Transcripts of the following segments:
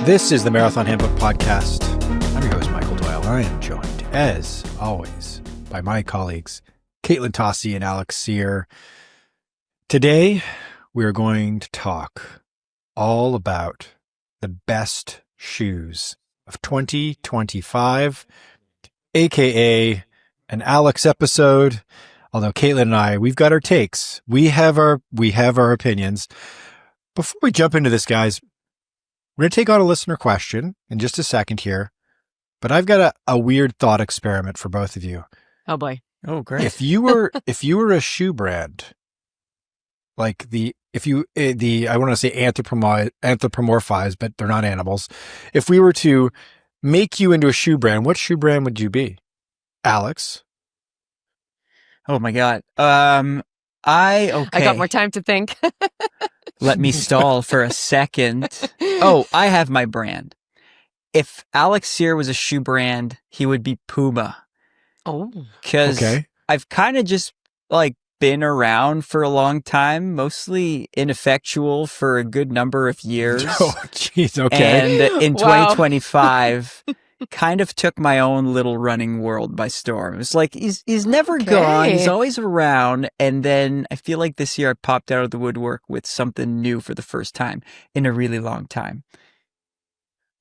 This is the Marathon Handbook Podcast. I'm your host, Michael Doyle. I am joined, as always, by my colleagues, Katelyn Tossi and Alex Sear. Today, we are going to talk all about the best shoes of 2025, aka an Alex episode. Although Katelyn and I, we've got our takes. We have our opinions. Before we jump into this, guys, we're going to take on a listener question in just a second here, but I've got a weird thought experiment for both of you. Oh boy. Oh, great. If you were a shoe brand, like I want to say anthropomorphize, but they're not animals. If we were to make you into a shoe brand, what shoe brand would you be? Alex? Oh my God. Okay. I got more time to think. Let me stall for a second. Oh, I have my brand. If Alex Sear was a shoe brand, he would be Puma. Oh. Because I've kind of just been around for a long time, mostly ineffectual for a good number of years. Oh, jeez. Okay. And in 2025, kind of took my own little running world by storm. It's like he's never gone. He's always around. And then I feel like this year I popped out of the woodwork with something new for the first time in a really long time.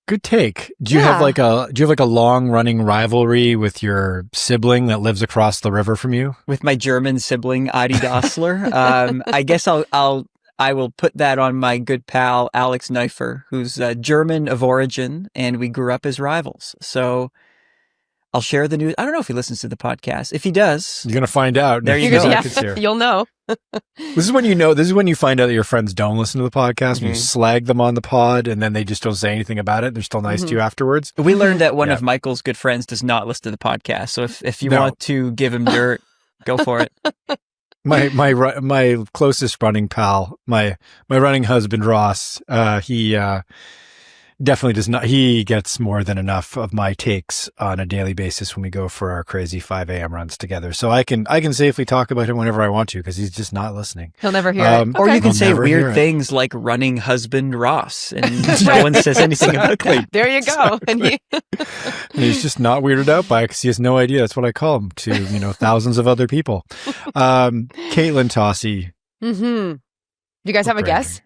Good take. Do you have like a long running rivalry with your sibling that lives across the river from you? With my German sibling, Adi Dassler. I guess I will put that on my good pal, Alex Neuffer, who's German of origin, and we grew up as rivals. So I'll share the news. I don't know if he listens to the podcast. If he does, you're going to find out. There you go. Yeah, you'll know. This is when you know. This is when you find out that your friends don't listen to the podcast. Mm-hmm. You slag them on the pod, and then they just don't say anything about it. They're still nice to you afterwards. We learned that one of Michael's good friends does not listen to the podcast. So if you want to give him dirt, go for it. My closest running pal, my running husband Ross, he definitely does not. He gets more than enough of my takes on a daily basis when we go for our crazy 5 a.m. runs together. So I can safely talk about him whenever I want to because he's just not listening. He'll never hear it. Or you can say weird things like running husband Ross, and no one says anything about that. There you go. And he's just not weirded out by it because he has no idea. That's what I call him to thousands of other people. Katelyn Tossi. Mm-hmm. You guys have a guess?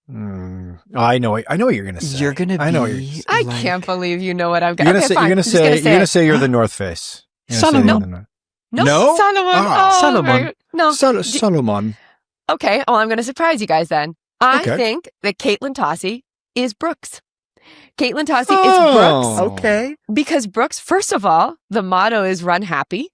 I know what you're going to say. You're going to be... I know what you're going to say. I can't believe you know what I'm going to say. You're going to say you're the North Face. Solomon. No? Solomon. Ah. Solomon. No. Solomon. Okay. Well, I'm going to surprise you guys then. I think that Katelyn Tossi is Brooks. Katelyn Tossi is Brooks. Okay. Because Brooks, first of all, the motto is run happy.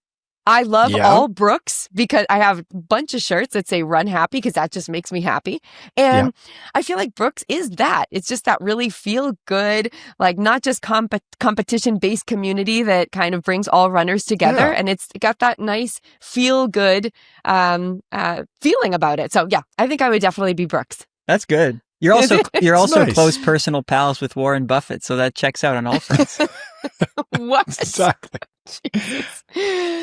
I love all Brooks because I have a bunch of shirts that say run happy because that just makes me happy. And I feel like Brooks is that. It's just that really feel good, like not just competition based community that kind of brings all runners together. Yeah. And it's got that nice feel good feeling about it. So yeah, I think I would definitely be Brooks. That's good. You're also nice. Close personal pals with Warren Buffett, so that checks out on all fronts. What? Exactly. Jesus.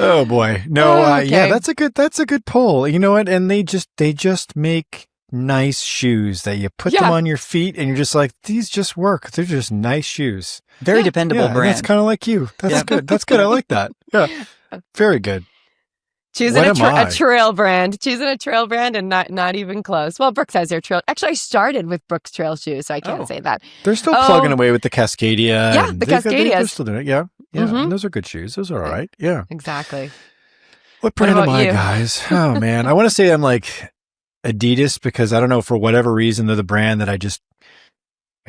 Oh boy. No, yeah, that's a good poll. You know what? And they just make nice shoes that you put them on your feet and you're just like, these just work. They're just nice shoes. Very dependable brand. That's kind of like you. That's good. That's good. I like that. Yeah. Very good. Choosing a trail brand. Choosing a trail brand and not even close. Well, Brooks has their trail. Actually, I started with Brooks trail shoes, so I can't say that. They're still plugging away with the Cascadia. Yeah, the Cascadias. They're still doing it. Yeah. Yeah. Mm-hmm. And those are good shoes. Those are all right. Yeah. Exactly. What brand am I, guys? Oh, man. I want to say I'm like Adidas because I don't know, for whatever reason, they're the brand that I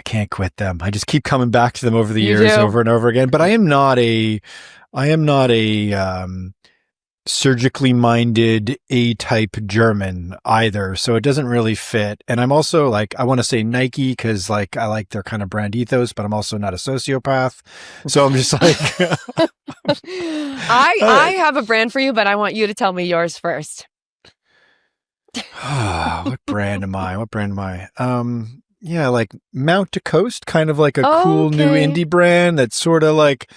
can't quit them. I just keep coming back to them over the years, over and over again. But I am not a surgically minded A-type German either, so it doesn't really fit. And I'm also like, I want to say Nike because I like their kind of brand ethos, but I'm also not a sociopath, so I'm just like I have a brand for you, but I want you to tell me yours first. What brand am I? Yeah, like Mount to Coast, kind of like a cool new indie brand that's sort of like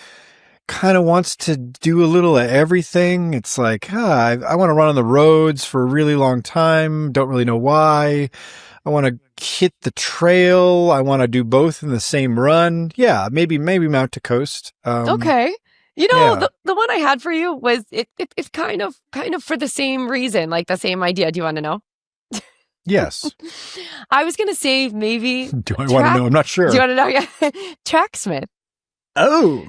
kind of wants to do a little of everything. It's like, I want to run on the roads for a really long time. Don't really know why. I want to hit the trail. I want to do both in the same run. Yeah, maybe Mount to Coast. Okay. The one I had for you was it's kind of for the same reason, like the same idea. Do you want to know? Yes. I was going to say maybe. Do I want to know? I'm not sure. Do you want to know? Yeah. Tracksmith. Oh.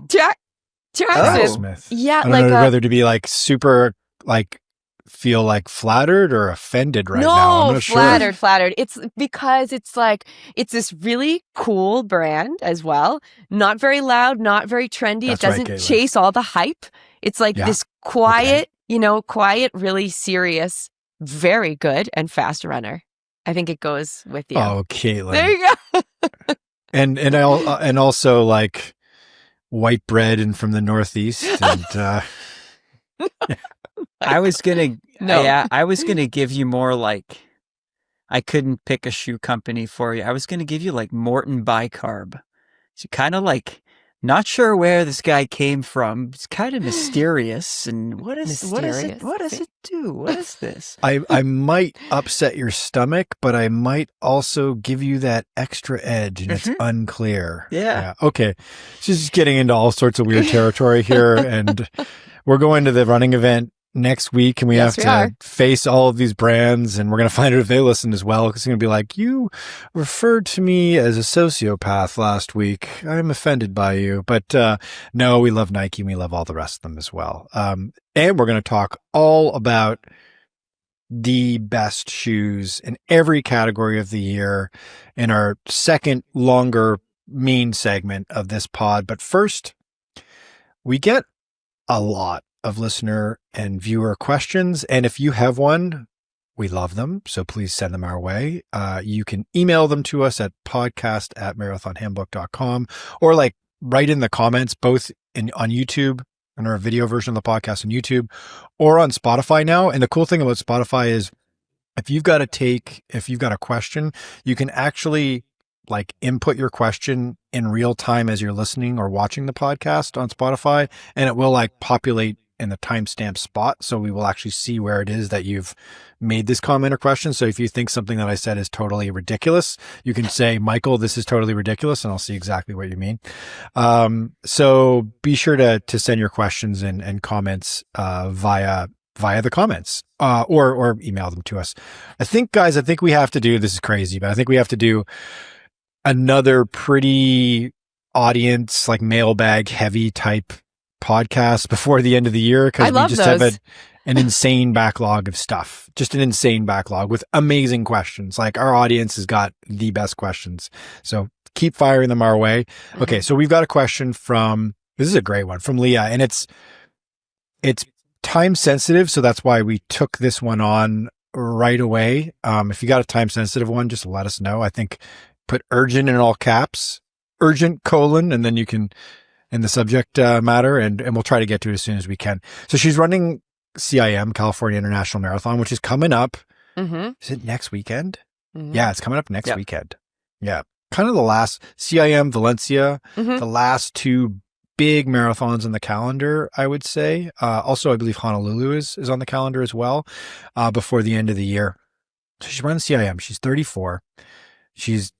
Tracksmith. Yeah. I don't know whether to be like super like feel like flattered or offended right now. I'm not sure. Flattered. It's because it's like, it's this really cool brand as well. Not very loud, not very trendy. It doesn't chase all the hype. It's like this quiet, quiet, really serious, very good and fast runner. I think it goes with you. Oh, Katelyn. There you go. and also like white bread and from the Northeast and I was gonna give you more like, I couldn't pick a shoe company for you. I was gonna give you like Morton Bicarb. So kind of like, not sure where this guy came from. It's kind of mysterious. And what does it do? What is this? I might upset your stomach, but I might also give you that extra edge, and it's unclear. Yeah. Okay. She's just getting into all sorts of weird territory here, and we're going to the running event next week, and we have to face all of these brands, and we're going to find out if they listen as well, because it's going to be like, you referred to me as a sociopath last week. I'm offended by you. But no, we love Nike, and we love all the rest of them as well. And we're going to talk all about the best shoes in every category of the year in our second longer main segment of this pod. But first, we get a lot of listener and viewer questions. And if you have one, we love them. So please send them our way. You can email them to us at podcast@marathonhandbook.com, or like write in the comments, both on YouTube and our video version of the podcast on YouTube or on Spotify now. And the cool thing about Spotify is if you've got a question, you can actually like input your question in real time as you're listening or watching the podcast on Spotify, and it will like populate in the timestamp spot. So we will actually see where it is that you've made this comment or question. So if you think something that I said is totally ridiculous, you can say, Michael, this is totally ridiculous, and I'll see exactly what you mean. So be sure to send your questions and comments via the comments or email them to us. I think we have to do, this is crazy, but I think we have to do another pretty audience, like mailbag heavy type podcast before the end of the year, because we just have an insane backlog of stuff, just an insane backlog with amazing questions. Like our audience has got the best questions. So keep firing them our way. Okay. So we've got a question this is a great one from Leah, and it's time sensitive. So that's why we took this one on right away. If you got a time sensitive one, just let us know. I think put urgent in all caps, urgent : and then you can, in the subject matter, and we'll try to get to it as soon as we can. So she's running CIM, California International Marathon, which is coming up. Is it next weekend? Yeah, it's coming up next weekend. Yeah. Kind of the last CIM, Valencia, the last two big marathons on the calendar, I would say. Also, I believe Honolulu is on the calendar as well, before the end of the year. So she's running CIM. She's 34. She's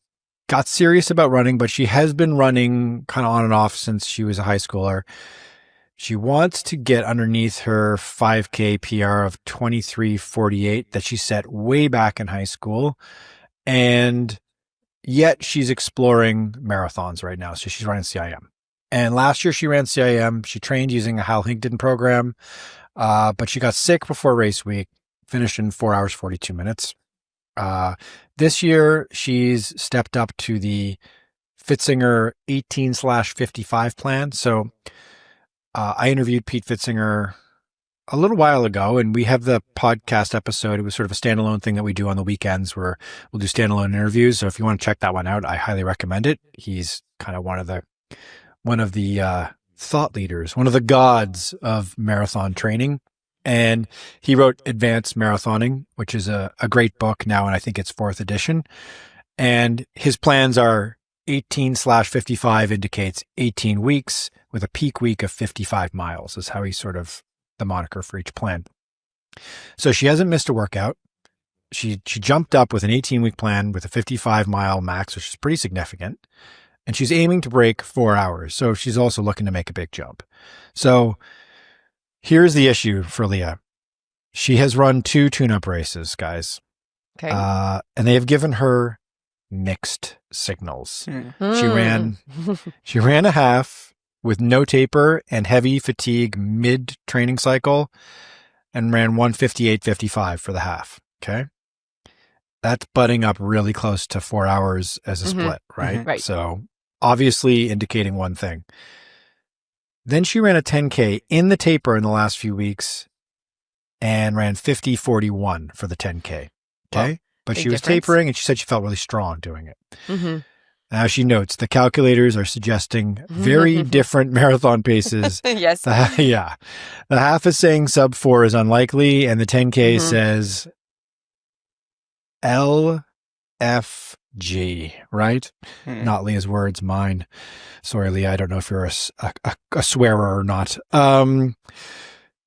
got serious about running, but she has been running kind of on and off since she was a high schooler. She wants to get underneath her 5K PR of 23:48 that she set way back in high school. And yet she's exploring marathons right now. So she's running CIM. And last year she ran CIM. She trained using a Hal Higdon program, but she got sick before race week, finished in 4 hours, 42 minutes. This year she's stepped up to the Fitzinger 18/55 plan. So, I interviewed Pete Fitzinger a little while ago, and we have the podcast episode. It was sort of a standalone thing that we do on the weekends where we'll do standalone interviews. So if you want to check that one out, I highly recommend it. He's kind of one of the thought leaders, one of the gods of marathon training. And he wrote Advanced Marathoning, which is a great book now, and I think it's 4th edition. And his plans are 18/55 indicates 18 weeks with a peak week of 55 miles is how he sort of the moniker for each plan. So she hasn't missed a workout. she jumped up with an 18-week plan with a 55-mile max, which is pretty significant. And she's aiming to break 4 hours. So she's also looking to make a big jump. So here's the issue for Leah. She has run 2 tune-up races, guys. Okay. And they have given her mixed signals. She ran a half with no taper and heavy fatigue mid-training cycle and ran 1:58.55 for the half. Okay. That's butting up really close to 4 hours as a split, right? Right. So obviously indicating one thing. Then she ran a 10K in the taper in the last few weeks and ran 50:41 for the 10K. Okay. Well, but big she was difference. tapering and she said she felt really strong doing it. Now she notes the calculators are suggesting very different marathon paces. Yes. The half is saying sub 4 is unlikely, and the 10K says LFG, right? Not Leah's words, mine. Sorry, Leah. I don't know if you're a swearer or not.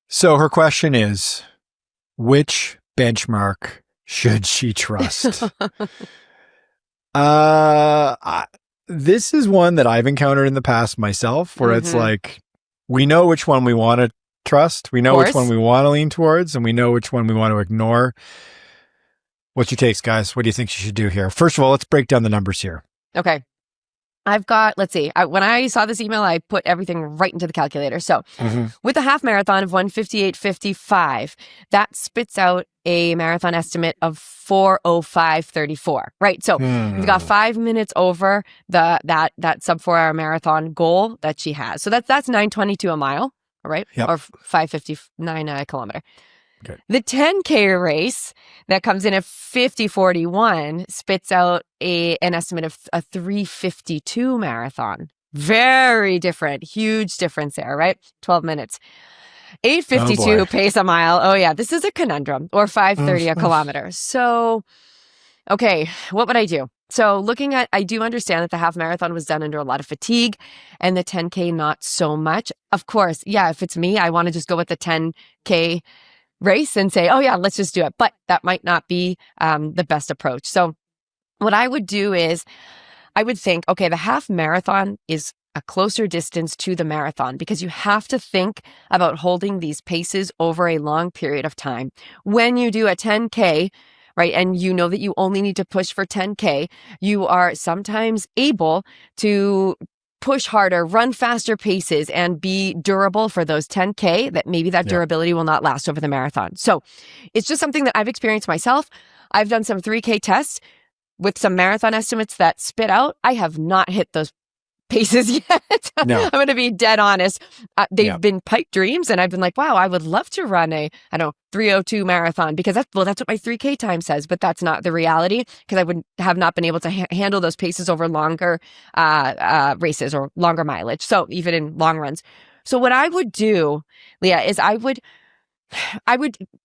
So her question is, which benchmark should she trust? This is one that I've encountered in the past myself, where it's like, we know which one we want to trust, we know which one we want to lean towards, and we know which one we want to ignore. What's your takes, guys? What do you think she should do here? First of all, let's break down the numbers here. Okay. I've got, let's see, when I saw this email, I put everything right into the calculator. So with a half marathon of 1:58.55, that spits out a marathon estimate of 4:05.34, right? So we've got 5 minutes over that sub 4 hour marathon goal that she has. So that's 9:22 a mile, right? Yep. Or 5:59 a kilometer. Okay. The 10K race that comes in at 50:41 spits out an estimate of a 3:52 marathon. Very different, huge difference there, right? 12 minutes. 8:52 pace a mile. Oh yeah, this is a conundrum. Or 5:30 a kilometer. So, okay, what would I do? So looking at, I do understand that the half marathon was done under a lot of fatigue and the 10K not so much. Of course, yeah, if it's me, I want to just go with the 10K race and say, oh yeah, let's just do it. But that might not be the best approach. So what I would do is I would think, okay, the half marathon is a closer distance to the marathon because you have to think about holding these paces over a long period of time. When you do a 10K, right, and you know that you only need to push for 10K, you are sometimes able to push harder, run faster paces, and be durable for those 10K, that maybe that durability will not last over the marathon. So it's just something that I've experienced myself. I've done some 3K tests with some marathon estimates that spit out. I have not hit those paces yet. No. I'm going to be dead honest. They've been pipe dreams, and I've been like, wow, I would love to run a 3:02 marathon because that's what my 3K time says, but that's not the reality because I would have not been able to handle those paces over longer races or longer mileage. So even in long runs. So what I would do, Leah, is I would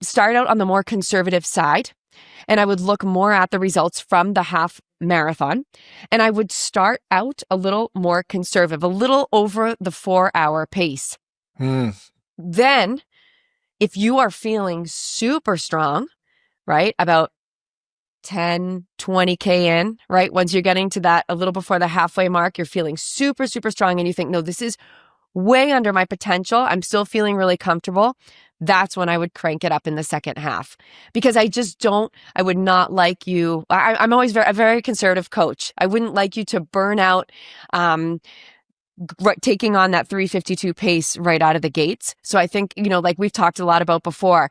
start out on the more conservative side, and I would look more at the results from the half marathon. And I would start out a little more conservative, a little over the 4 hour pace. Then if you are feeling super strong, right, about 10, 20K in, right, once you're getting to that a little before the halfway mark, you're feeling super, super strong and you think, no, this is way under my potential. I'm still feeling really comfortable. That's when I would crank it up in the second half because I would not like you. I'm always a very conservative coach. I wouldn't like you to burn out, taking on that 3:52 pace right out of the gates. So I think, like we've talked a lot about before,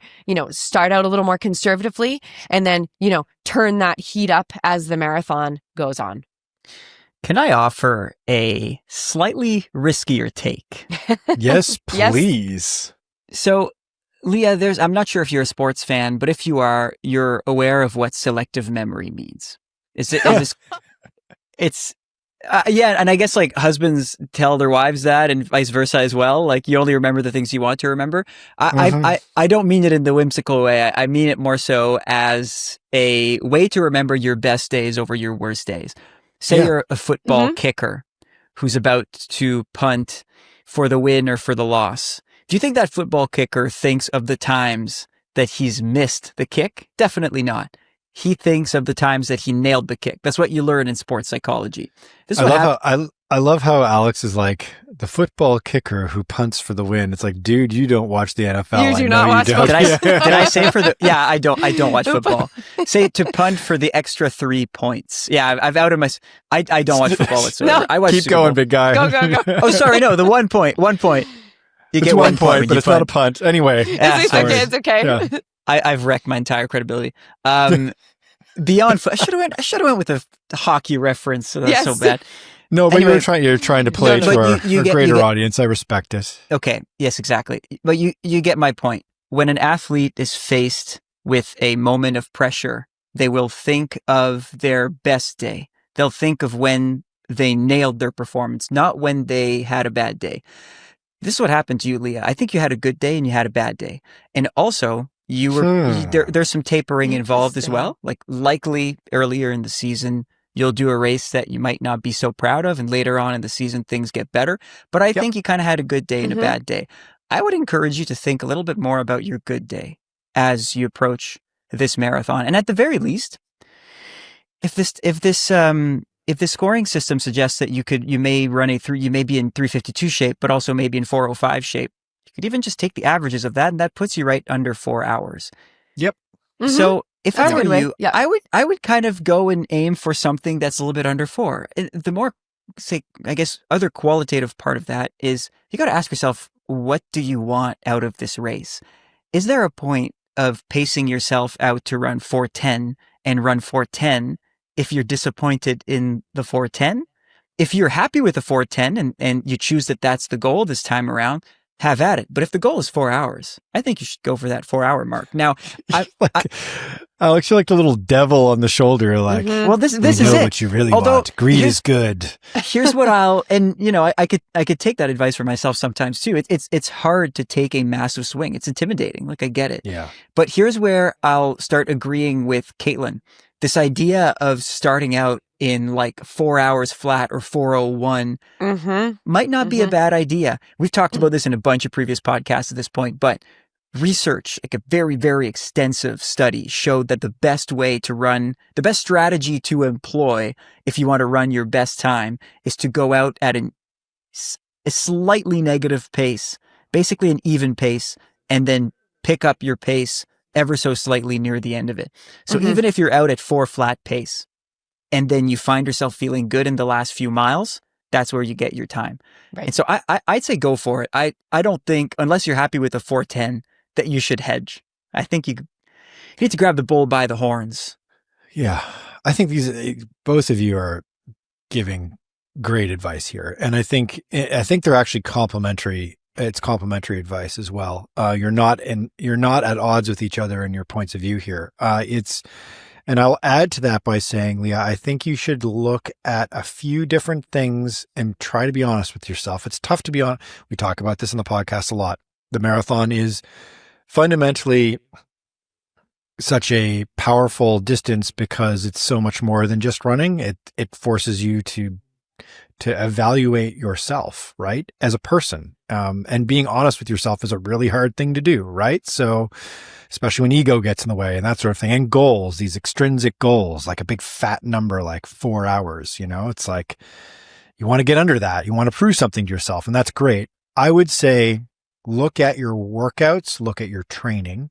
start out a little more conservatively and then, turn that heat up as the marathon goes on. Can I offer a slightly riskier take? Yes, please. So, Leah, I'm not sure if you're a sports fan, but if you are, you're aware of what selective memory means. And I guess like husbands tell their wives that and vice versa as well. Like you only remember the things you want to remember. I don't mean it in the whimsical way. I mean it more so as a way to remember your best days over your worst days. Say you're a football kicker who's about to punt for the win or for the loss. Do you think that football kicker thinks of the times that he's missed the kick? Definitely not. he thinks of the times that he nailed the kick. That's what you learn in sports psychology. This is I love how Alex is like the football kicker who punts for the win. It's like, dude, you don't watch the NFL. You do not watch football. Did I say for the? Yeah, I don't watch football. Say to punt for the extra 3 points. Yeah, I've outed my. I don't watch football whatsoever. No. I watch Keep going, big guy. Go. Oh, sorry, no, the 1 point. 1 point. You It's get 1 point, but it's not a punt. Anyway, It's okay. Yeah. I've wrecked my entire credibility. Beyond, I should have went with a hockey reference. So that's so bad. No, but anyway, you're trying to play to our greater audience. I respect it. Okay. Yes, exactly. But you get my point. When an athlete is faced with a moment of pressure, they will think of their best day. They'll think of when they nailed their performance, not when they had a bad day. This is what happened to you, Leah. I think you had a good day and you had a bad day. And also, there's some tapering involved as well. Like likely earlier in the season, you'll do a race that you might not be so proud of, and later on in the season, things get better. But I think you kind of had a good day and a bad day. I would encourage you to think a little bit more about your good day as you approach this marathon. And at the very least, if the scoring system suggests that you may be in 352 shape, but also maybe in 405 shape, you could even just take the averages of that, and that puts you right under 4 hours. Yep. Mm-hmm. So if I were you, I would kind of go and aim for something that's a little bit under 4. The more, other qualitative part of that is you got to ask yourself, what do you want out of this race? Is there a point of pacing yourself out to run 4:10 and run 4:10 if you're disappointed in the 4:10? If you're happy with the 4:10 and you choose that that's the goal this time around, have at it. But if the goal is 4 hours, I think you should go for that 4 hour mark. Now, Alex, you're like the little devil on the shoulder. Like, well, this is it. it. What you really want. Greed is good. Here's what I could take that advice for myself sometimes too. It's hard to take a massive swing. It's intimidating. Like I get it. Yeah. But here's where I'll start agreeing with Katelyn. This idea of starting out in like 4 hours flat or 4:01 might not be a bad idea. We've talked about this in a bunch of previous podcasts at this point, but research, like a very, very extensive study, showed that the best strategy to employ if you want to run your best time is to go out at a slightly negative pace, basically an even pace, and then pick up your pace ever so slightly near the end of it. So even if you're out at 4 flat pace and then you find yourself feeling good in the last few miles, that's where you get your time. Right. And so I'd say go for it. I don't think, unless you're happy with the 4:10, that you should hedge. I think you need to grab the bull by the horns. Yeah. I think both of you are giving great advice here. And I think they're actually complementary. It's complementary advice as well. You're not at odds with each other in your points of view here. And I'll add to that by saying, Leah, I think you should look at a few different things and try to be honest with yourself. It's tough to be honest. We talk about this in the podcast a lot. The marathon is fundamentally such a powerful distance because it's so much more than just running. It forces you to evaluate yourself, right? As a person. And being honest with yourself is a really hard thing to do, right? So especially when ego gets in the way and that sort of thing, and goals, these extrinsic goals, like a big fat number, like 4 hours, it's like you want to get under that. You want to prove something to yourself, and that's great. I would say, look at your workouts, look at your training.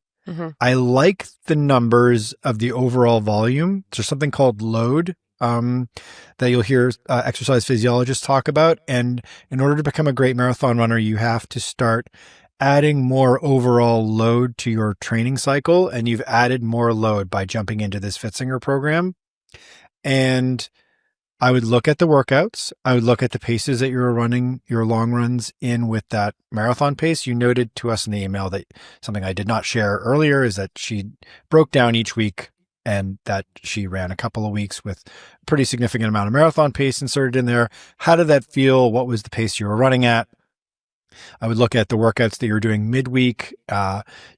I like the numbers of the overall volume. There's something called load that you'll hear exercise physiologists talk about. And in order to become a great marathon runner, you have to start adding more overall load to your training cycle. And you've added more load by jumping into this Fitzinger program. And I would look at the workouts. I would look at the paces that you're running your long runs in with that marathon pace. You noted to us in the email that something I did not share earlier is that she broke down each week and that she ran a couple of weeks with a pretty significant amount of marathon pace inserted in there. How did that feel? What was the pace you were running at? I would look at the workouts that you're doing midweek.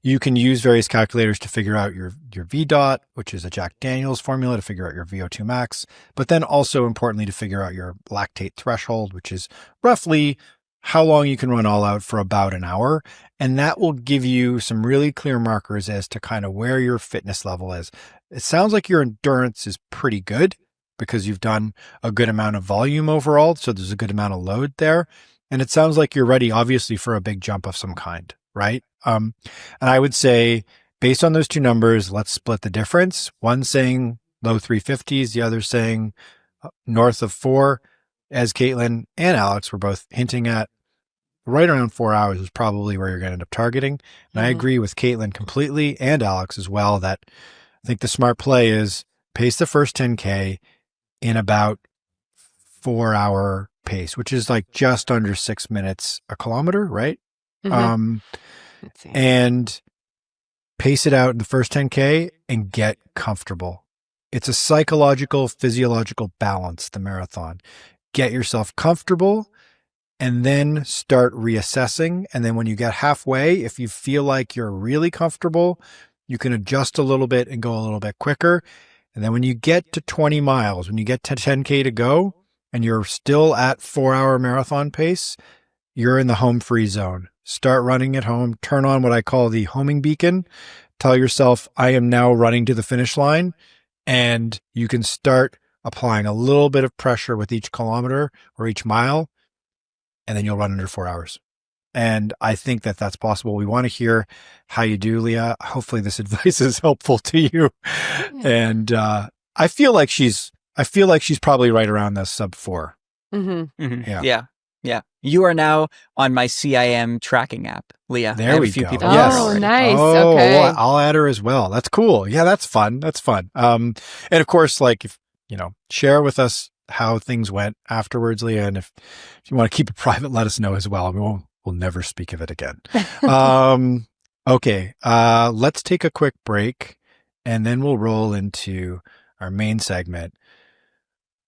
You can use various calculators to figure out your VDOT, which is a Jack Daniels formula to figure out your VO2 max, but then also importantly to figure out your lactate threshold, which is roughly how long you can run all out for about an hour. And that will give you some really clear markers as to kind of where your fitness level is. It sounds like your endurance is pretty good because you've done a good amount of volume overall. So there's a good amount of load there. And it sounds like you're ready, obviously, for a big jump of some kind, right? And I would say, based on those two numbers, let's split the difference. One saying low 350s, the other saying north of 4, as Katelyn and Alex were both hinting at. Right around 4 hours is probably where you're going to end up targeting. And I agree with Katelyn completely, and Alex as well, that I think the smart play is pace the first 10K in about 4 hour pace, which is like just under 6 minutes a kilometer, right? And pace it out in the first 10K and get comfortable. It's a psychological, physiological balance, the marathon. Get yourself comfortable and then start reassessing. And then when you get halfway, if you feel like you're really comfortable, you can adjust a little bit and go a little bit quicker. And then when you get to 20 miles, when you get to 10K to go and you're still at 4 hour marathon pace, you're in the home free zone. Start running at home. Turn on what I call the homing beacon. Tell yourself, I am now running to the finish line. And you can start applying a little bit of pressure with each kilometer or each mile, and then you'll run under 4 hours. And I think that that's possible. We want to hear how you do, Leah. Hopefully this advice is helpful to you. And I feel like she's probably right around the sub 4. Yeah. You are now on my CIM tracking app, Leah. There we go. Oh, nice. Oh, okay. well, I'll add her as well. That's cool. Yeah, that's fun. And of course, like, if share with us how things went afterwards, Leah. And if you want to keep it private, let us know as well. We'll never speak of it again. Okay. Let's take a quick break and then we'll roll into our main segment.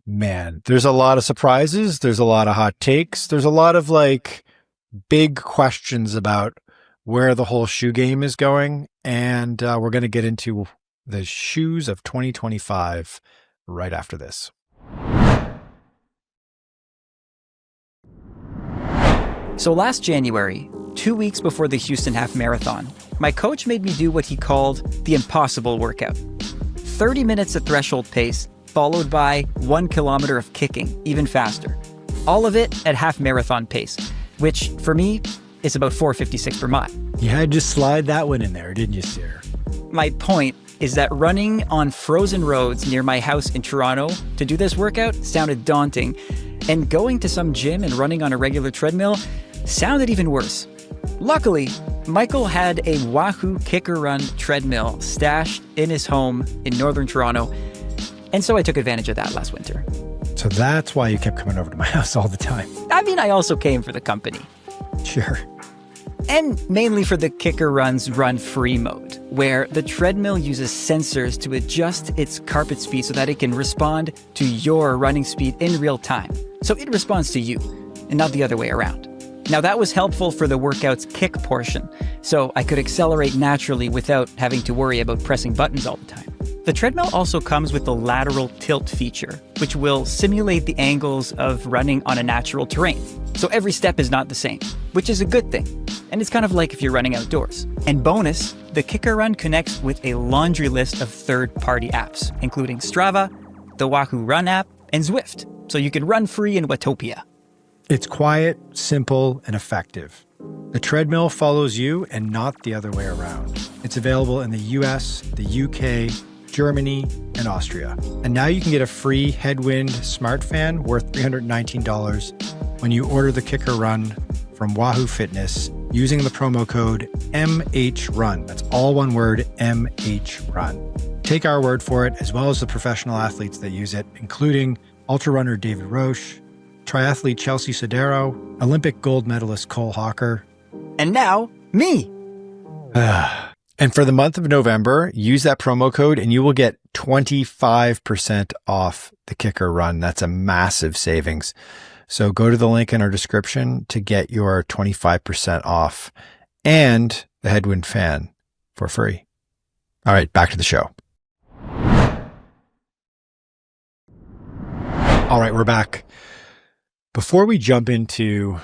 Man, there's a lot of surprises. There's a lot of hot takes. There's a lot of like big questions about where the whole shoe game is going. And we're going to get into the shoes of 2025 right after this. So last January, 2 weeks before the Houston Half Marathon, my coach made me do what he called the impossible workout. 30 minutes at threshold pace, followed by 1 kilometer of kicking, even faster. All of it at half marathon pace, which for me is about 4:56 per mile. You had to slide that one in there, didn't you, sir? My point is that running on frozen roads near my house in Toronto to do this workout sounded daunting, and going to some gym and running on a regular treadmill sounded even worse. Luckily, Michael had a Wahoo KICKR Run treadmill stashed in his home in northern Toronto, and so I took advantage of that last winter. So that's why you kept coming over to my house all the time. I mean, I also came for the company. Sure. And mainly for the KICKR Run's Run Free mode, where the treadmill uses sensors to adjust its carpet speed so that it can respond to your running speed in real time. So it responds to you, and not the other way around. Now that was helpful for the workout's kick portion, so I could accelerate naturally without having to worry about pressing buttons all the time. The treadmill also comes with the lateral tilt feature, which will simulate the angles of running on a natural terrain. So every step is not the same, which is a good thing. And it's kind of like if you're running outdoors. And bonus, the KICKR Run connects with a laundry list of third-party apps, including Strava, the Wahoo Run app, and Zwift. So you can run free in Watopia. It's quiet, simple, and effective. The treadmill follows you and not the other way around. It's available in the US, the UK, Germany, and Austria. And now you can get a free Headwind smart fan worth $319 when you order the KICKR Run from Wahoo Fitness using the promo code MHRUN. That's all one word, MHRUN. Take our word for it, as well as the professional athletes that use it, including ultra runner David Roche, triathlete Chelsea Sodero, Olympic gold medalist Cole Hawker. And now, me! And for the month of November, use that promo code and you will get 25% off the KICKR Run. That's a massive savings. So go to the link in our description to get your 25% off and the Headwind fan for free. All right, back to the show. All right, we're back. Before we jump into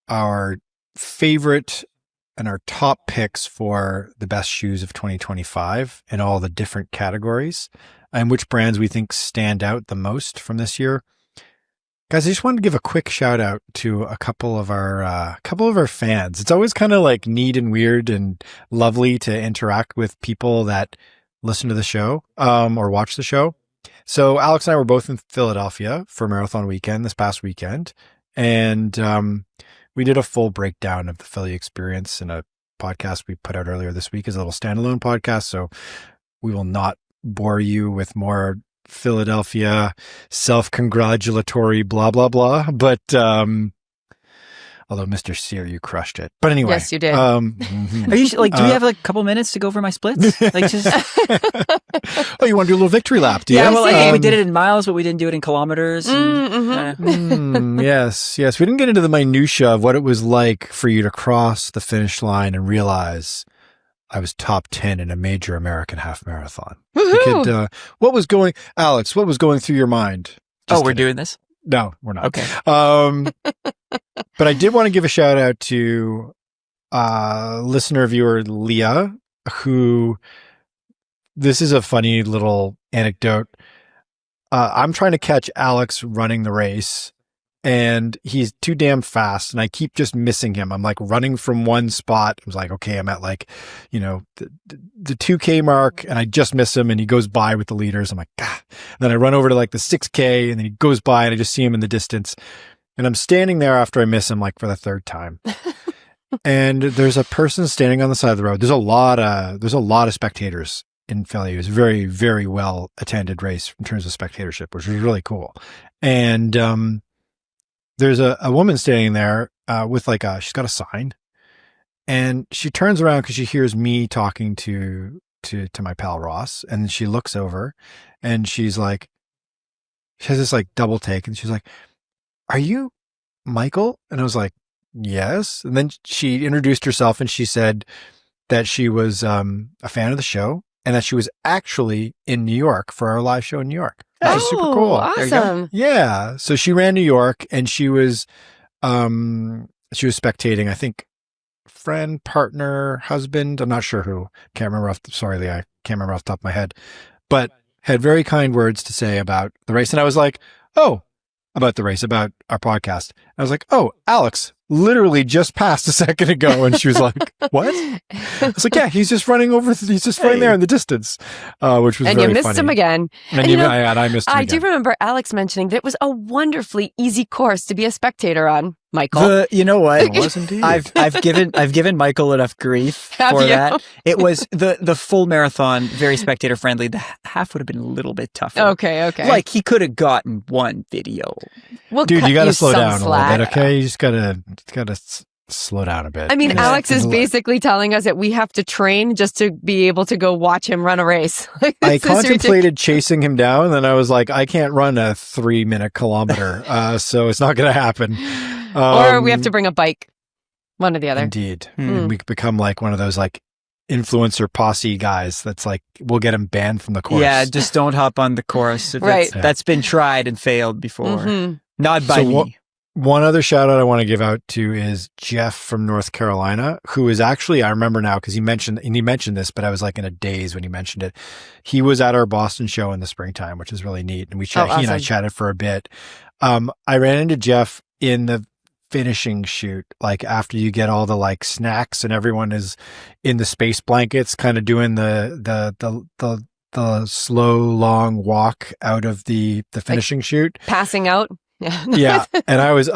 our favorite and our top picks for the best shoes of 2025 in all the different categories and which brands we think stand out the most from this year. Guys, I just wanted to give a quick shout out to a couple of our fans. It's always kind of like neat and weird and lovely to interact with people that listen to the show or watch the show. So Alex and I were both in Philadelphia for Marathon Weekend this past weekend, and we did a full breakdown of the Philly experience in a podcast we put out earlier this week as a little standalone podcast. So we will not bore you with more Philadelphia self-congratulatory blah, blah, blah. But although Mr. Sear, you crushed it. But anyway. Yes, you did. Are you do we have like a couple minutes to go over my splits? Like just Oh, you want to do a little victory lap, do you? Yeah, well, I think we did it in miles, but we didn't do it in kilometers. Yes. We didn't get into the minutia of what it was like for you to cross the finish line and realize I was top 10 in a major American half marathon. What was going through your mind? We're doing this? No, we're not. Okay. But I did want to give a shout out to listener viewer Leah, who, this is a funny little anecdote. I'm trying to catch Alex running the race, and he's too damn fast, and I keep just missing him. I'm like running from one spot. I was like, okay, I'm at like, the 2K mark, and I just miss him, and he goes by with the leaders. I'm like, ah. And then I run over to like the 6K, and then he goes by, and I just see him in the distance. And I'm standing there after I miss him, like for the third time. And there's a person standing on the side of the road. There's a lot of spectators in Philly. It was a very, very well attended race in terms of spectatorship, which was really cool. And there's a woman standing there with like she's got a sign, and she turns around because she hears me talking to my pal Ross, and then she looks over, and she's like, she has this like double take, and she's like, "Are you Michael?" And I was like, "Yes." And then she introduced herself, and she said that she was a fan of the show, and that she was actually in New York for our live show in New York. That was super cool. Awesome. Yeah. So she ran New York, and she was spectating, I think, friend, partner, husband. I'm not sure who. Can't remember. Sorry, Leah. I can't remember off the top of my head, but had very kind words to say about the race. And I was like, about the race, about our podcast. I was like, "Oh, Alex literally just passed a second ago." And she was like, "What?" I was like, "Yeah, he's just running running there in the distance," which was very funny. And you missed him again. And I missed him again. I do remember Alex mentioning that it was a wonderfully easy course to be a spectator on, Michael. You know what? It was indeed. I've given Michael enough grief for that. It was the full marathon, very spectator friendly. The half would have been a little bit tougher. Okay. Like he could have gotten one video. Dude, you got to slow down a little bit, okay? You just got to slow down a bit. I mean, Alex is basically telling us that we have to train just to be able to go watch him run a race. I contemplated chasing him down, and then I was like, I can't run a 3-minute kilometer, so it's not going to happen. Or we have to bring a bike, one or the other. Indeed. We become like one of those like influencer posse guys that's like, we'll get him banned from the course. Yeah, just don't hop on the course. Right. That's been tried and failed before. Not by me. One other shout out I want to give out to is Jeff from North Carolina, who is actually, I remember now because he mentioned this, but I was like in a daze when he mentioned it. He was at our Boston show in the springtime, which is really neat. And he and I chatted for a bit. I ran into Jeff in the finishing shoot, like after you get all the like snacks and everyone is in the space blankets, kind of doing the slow, long walk out of the finishing shoot. Passing out. Yeah. And I was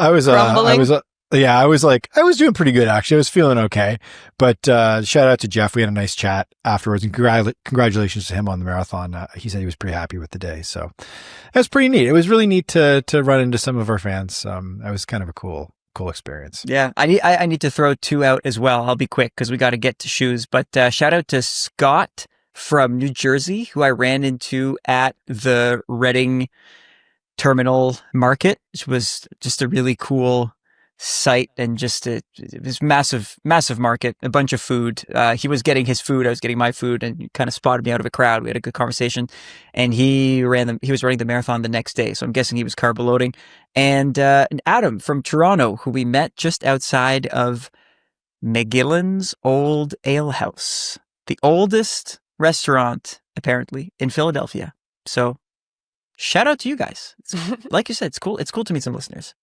doing pretty good, actually. I was feeling okay. But shout out to Jeff. We had a nice chat afterwards, and congratulations to him on the marathon. He said he was pretty happy with the day. So that was pretty neat. It was really neat to run into some of our fans. That was kind of a cool experience. Yeah. I need to throw 2 out as well. I'll be quick because we got to get to shoes. But shout out to Scott from New Jersey, who I ran into at the Reading Terminal Market, which was just a really cool site and just this massive market, a bunch of food. He was getting his food, I was getting my food, and he kind of spotted me out of a crowd. We had a good conversation, and he was running the marathon the next day, so I'm guessing he was carb loading. And Adam from Toronto, who we met just outside of McGillen's Old Ale House, the oldest restaurant apparently in Philadelphia. So shout out to you guys. Like you said, it's cool. It's cool to meet some listeners.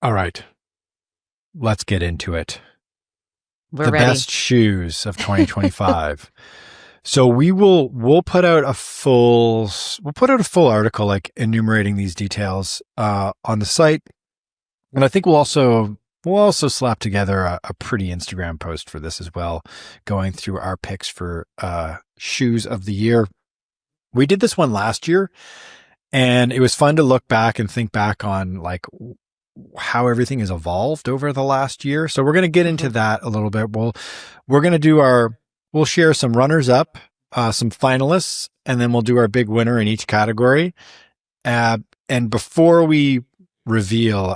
All right. Let's get into it. We're the ready. Best shoes of 2025. So we'll put out a full article like enumerating these details on the site. And I think we'll also slap together a pretty Instagram post for this as well, going through our picks for shoes of the year. We did this one last year, and it was fun to look back and think back on like how everything has evolved over the last year. So we're going to get into that a little bit. We're going to we'll share some runners up, some finalists, and then we'll do our big winner in each category. And before we reveal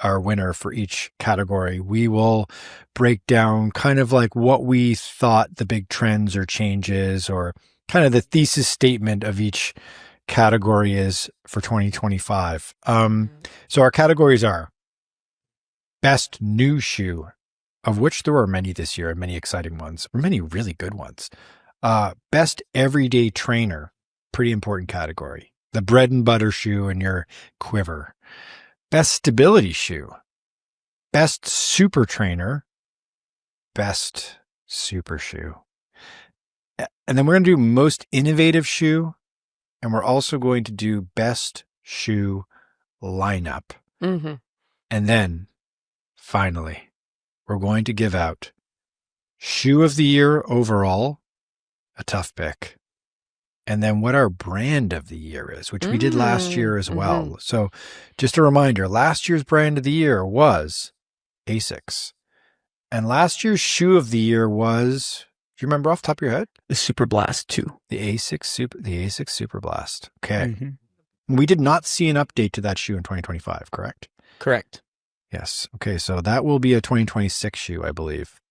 our winner for each category, we will break down kind of like what we thought the big trends or changes, or kind of the thesis statement of each category is for 2025. So our categories are best new shoe, of which there were many this year and many exciting ones, many really good ones. Best everyday trainer, pretty important category. The bread and butter shoe in your quiver. Best stability shoe. Best super trainer. Best super shoe. And then we're going to do most innovative shoe. And we're also going to do best shoe lineup. Mm-hmm. And then finally, we're going to give out shoe of the year overall, a tough pick. And then what our brand of the year is, which we did last year as well. Mm-hmm. So just a reminder, last year's brand of the year was Asics. And last year's shoe of the year was, do you remember off the top of your head? The Super Blast 2. The Asics Super Blast. Okay. Mm-hmm. We did not see an update to that shoe in 2025, correct? Correct. Yes. Okay. So that will be a 2026 shoe, I believe.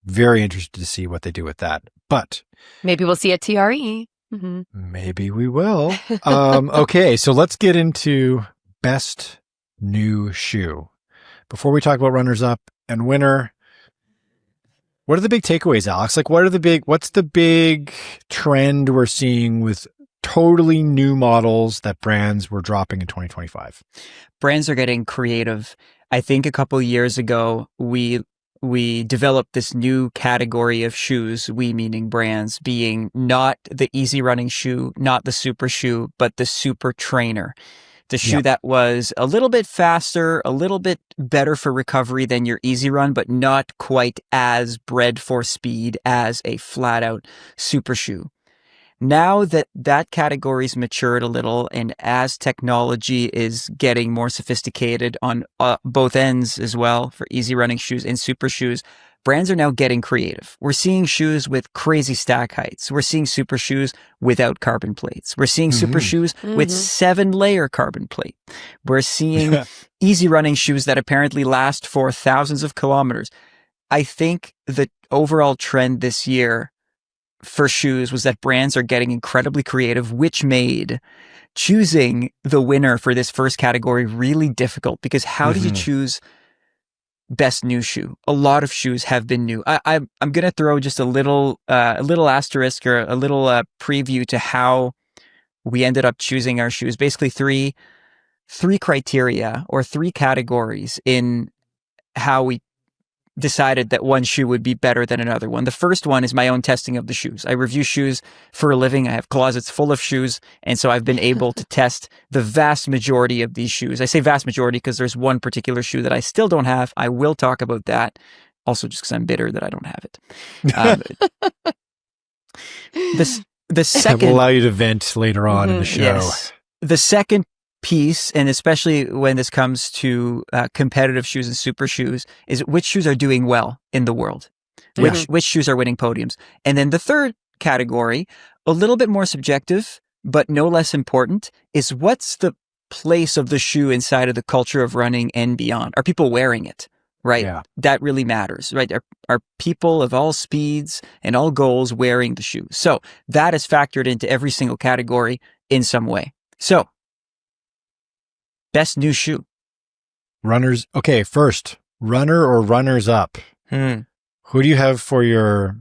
Very interested to see what they do with that. But maybe we'll see a TRE. Mm-hmm. Maybe we will. Okay. So let's get into best new shoe. Before we talk about runners up and winner, what are the big takeaways, Alex? Like, what's the big trend we're seeing with totally new models that brands were dropping in 2025? Brands are getting creative. I think a couple of years ago, we developed this new category of shoes, we meaning brands, being not the easy running shoe, not the super shoe, but the super trainer. The shoe that was a little bit faster, a little bit better for recovery than your easy run, but not quite as bred for speed as a flat out super shoe. Now that category's matured a little, and as technology is getting more sophisticated on both ends as well for easy running shoes and super shoes, brands are now getting creative. We're seeing shoes with crazy stack heights. We're seeing super shoes without carbon plates. We're seeing super shoes with 7-layer carbon plate. We're seeing easy running shoes that apparently last for thousands of kilometers. I think the overall trend this year for shoes was that brands are getting incredibly creative, which made choosing the winner for this first category really difficult, because how do you choose best new shoe? A lot of shoes have been new. I'm going to throw just a little asterisk or a little preview to how we ended up choosing our shoes. Basically three criteria or 3 categories in how we decided that one shoe would be better than another one. The first one is my own testing of the shoes. I review shoes for a living. I have closets full of shoes. And so I've been able to test the vast majority of these shoes. I say vast majority because there's one particular shoe that I still don't have. I will talk about that. Also just because I'm bitter that I don't have it. The second will allow you to vent later on in the show. Yes. The second piece, and especially when this comes to competitive shoes and super shoes, is which shoes are doing well in the world, which shoes are winning podiums. And then the third category, a little bit more subjective, but no less important, is what's the place of the shoe inside of the culture of running and beyond? Are people wearing it? Right? Yeah. That really matters, right? Are people of all speeds and all goals wearing the shoe? So that is factored into every single category in some way. So, best new shoe. Runners. Okay, first, runner or runners up. Who do you have for your,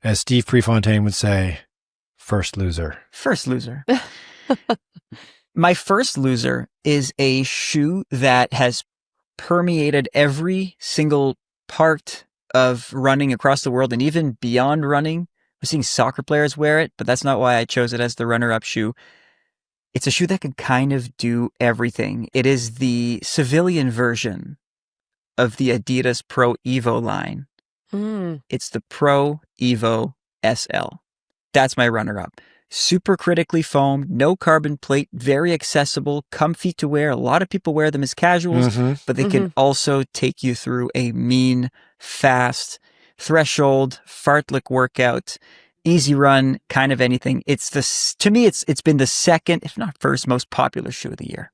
as Steve Prefontaine would say, first loser? First loser. My first loser is a shoe that has permeated every single part of running across the world and even beyond running. We're seeing soccer players wear it, but that's not why I chose it as the runner-up shoe. It's a shoe that can kind of do everything. It is the civilian version of the Adidas Pro Evo line. It's the Pro Evo SL. That's my runner-up. Super critically foamed, no carbon plate, very accessible, comfy to wear. A lot of people wear them as casuals, but they can also take you through a mean, fast, threshold, fartlek workout, easy run, kind of anything. To me, it's been the second, if not first, most popular shoe of the year.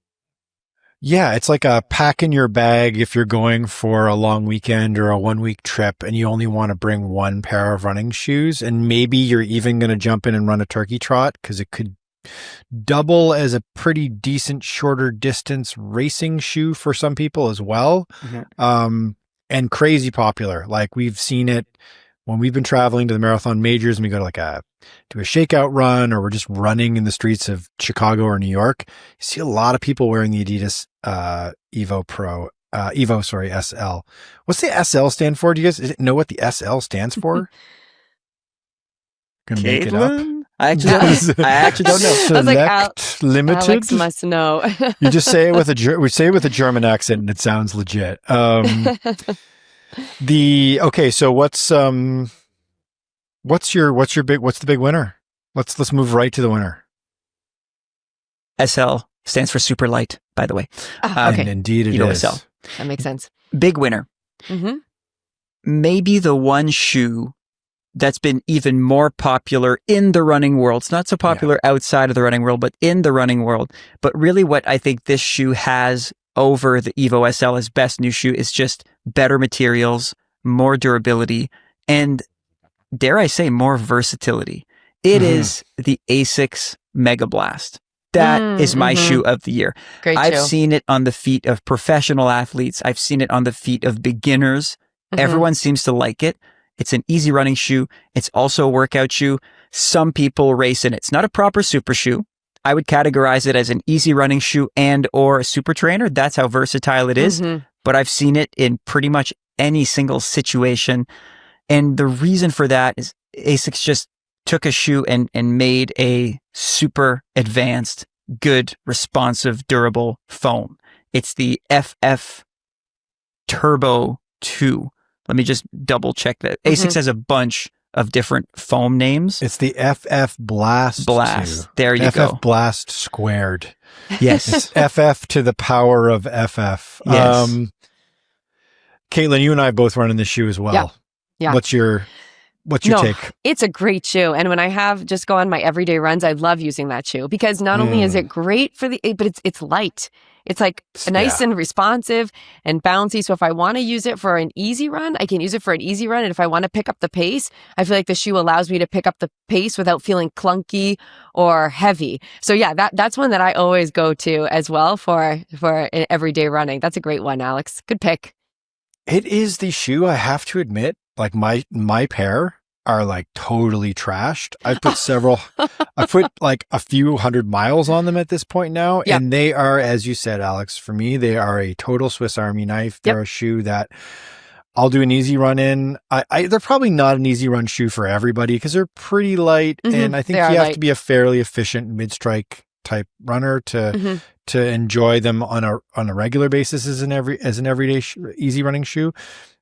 Yeah, it's like a pack in your bag if you're going for a long weekend or a 1-week trip and you only want to bring one pair of running shoes, and maybe you're even going to jump in and run a turkey trot because it could double as a pretty decent shorter distance racing shoe for some people as well. And crazy popular. Like we've seen it when we've been traveling to the marathon majors and we go to do a shakeout run, or we're just running in the streets of Chicago or New York. You see a lot of people wearing the Adidas Evo SL. What's the SL stand for? Do you guys know what the SL stands for? Gonna make it up. I actually don't know. Select, limited. Alex must know. You just say it with a German accent and it sounds legit. So what's the big winner? Let's move right to the winner. SL stands for super light, by the way. Okay. And indeed it is. SL. That makes sense. Big winner. Maybe the one shoe that's been even more popular in the running world. It's not so popular outside of the running world, but in the running world. But really what I think this shoe has over the Evo SL as best new shoe is just better materials, more durability, and dare I say, more versatility. It is the Asics MegaBlast. That is my shoe of the year. I've seen it on the feet of professional athletes. I've seen it on the feet of beginners. Everyone seems to like it. It's an easy running shoe. It's also a workout shoe. Some people race in it. It's not a proper super shoe. I would categorize it as an easy running shoe and or a super trainer. That's how versatile it is. But I've seen it in pretty much any single situation. And the reason for that is Asics just took a shoe and made a super advanced, good, responsive, durable foam. It's the FF Turbo 2. Let me just double check that. Asics has a bunch of different foam names. It's the FF Blast. 2. There you go. FF Blast squared. Yes. It's FF to the power of FF. Yes. Katelyn, you and I both run in this shoe as well. Yeah. What's your take? It's a great shoe. And when I just go on my everyday runs, I love using that shoe because not only is it great but it's light. It's like nice and responsive and bouncy. So if I want to use it for an easy run, I can use it for an easy run. And if I want to pick up the pace, I feel like the shoe allows me to pick up the pace without feeling clunky or heavy. So that's one that I always go to as well for everyday running. That's a great one, Alex. Good pick. It is the shoe, I have to admit, like my pair are like totally trashed. I put like a few 100 miles on them at this point now. And they are, as you said, Alex, for me, they are a total Swiss Army knife. They're a shoe that I'll do an easy run in. They're probably not an easy run shoe for everybody because they're pretty light. And I think you have to be a fairly efficient mid-strike type runner to enjoy them on a regular basis as an everyday easy running shoe.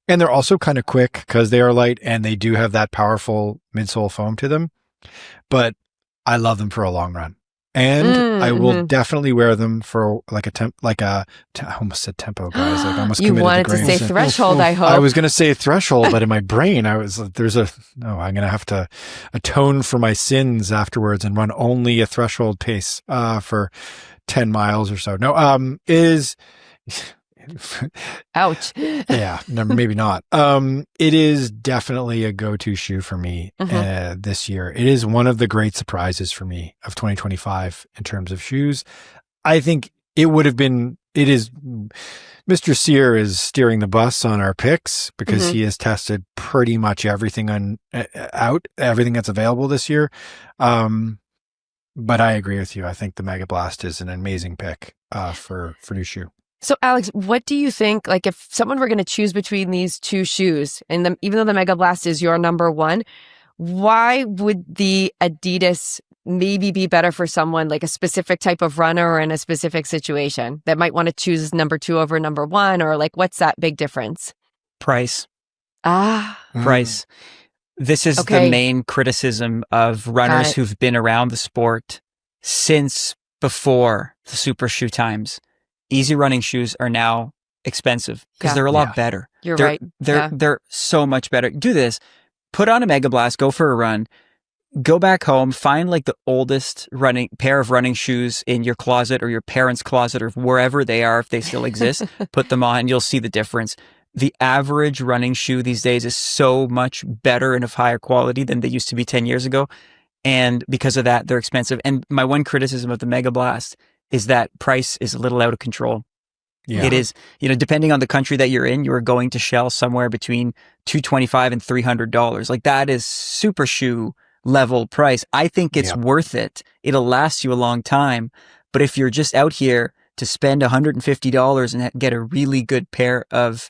And they're also kind of quick because they are light and they do have that powerful midsole foam to them. But I love them for a long run. And I will definitely wear them for like I almost said tempo, guys. Like I almost you committed wanted the to say threshold, I hope. I was going to say threshold, but in my brain, I'm going to have to atone for my sins afterwards and run only a threshold pace, for 10 miles or so. No, Ouch. Yeah, no, maybe not. It is definitely a go-to shoe for me this year. It is one of the great surprises for me of 2025 in terms of shoes. I think Mr. Sear is steering the bus on our picks because he has tested pretty much everything everything that's available this year. But I agree with you. I think the MegaBlast is an amazing pick for new shoe. So, Alex, what do you think, like if someone were going to choose between these two shoes, and even though the MegaBlast is your number one, why would the Adidas maybe be better for someone like a specific type of runner or in a specific situation that might want to choose number two over number one? Or like, what's that big difference? Price. Price. This is the main criticism of runners who've been around the sport since before the super shoe times. Easy running shoes are now expensive because they're a lot better. You're right. They're so much better. Do this. Put on a MegaBlast, go for a run, go back home, find like the oldest pair of running shoes in your closet or your parents' closet or wherever they are, if they still exist, put them on, you'll see the difference. The average running shoe these days is so much better and of higher quality than they used to be 10 years ago. And because of that, they're expensive. And my one criticism of the MegaBlast is that price is a little out of control. Yeah. It is, depending on the country that you're in, you are going to shell somewhere between $225 and $300. Like that is super shoe level price. I think it's worth it. It'll last you a long time. But if you're just out here to spend $150 and get a really good pair of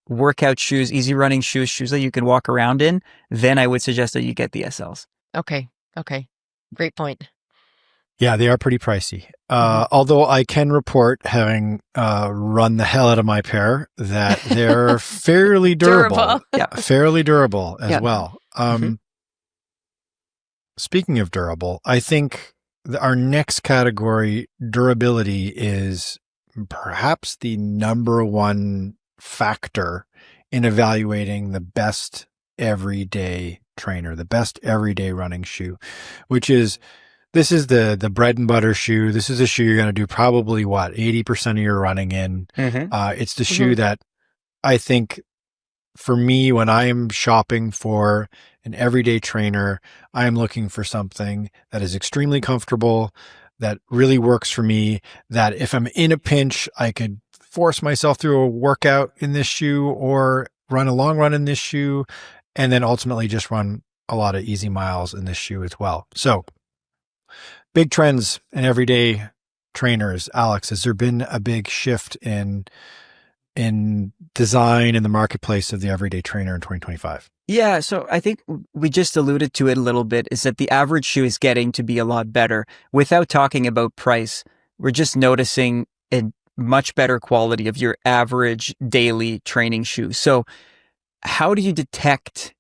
workout shoes, easy running shoes that you can walk around in, then I would suggest that you get the SLs. Okay. Great point. Yeah, they are pretty pricey. Although I can report, having run the hell out of my pair, that they're fairly durable. Yeah, fairly durable as well. Speaking of durable, I think our next category, durability, is perhaps the number one factor in evaluating the best everyday trainer, the best everyday running shoe, which is... This is the bread and butter shoe. This is a shoe you're going to do probably 80% of your running in. It's the shoe that I think for me, when I am shopping for an everyday trainer, I am looking for something that is extremely comfortable, that really works for me, that if I'm in a pinch, I could force myself through a workout in this shoe or run a long run in this shoe, and then ultimately just run a lot of easy miles in this shoe as well. So, big trends in everyday trainers. Alex, has there been a big shift in design in the marketplace of the everyday trainer in 2025? Yeah, so I think we just alluded to it a little bit, is that the average shoe is getting to be a lot better. Without talking about price, we're just noticing a much better quality of your average daily training shoe. So how do you detect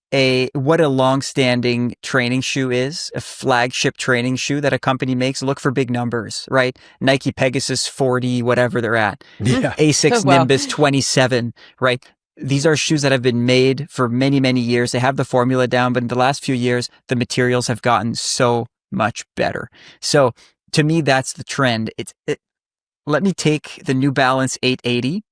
what a long-standing training shoe is, a flagship training shoe that a company makes? Look for big numbers, right? Nike Pegasus 40, whatever they're at. Yeah. Asics Nimbus 27, right? These are shoes that have been made for many, many years. They have the formula down, but in the last few years, the materials have gotten so much better. So to me, that's the trend. Let me take the New Balance 880,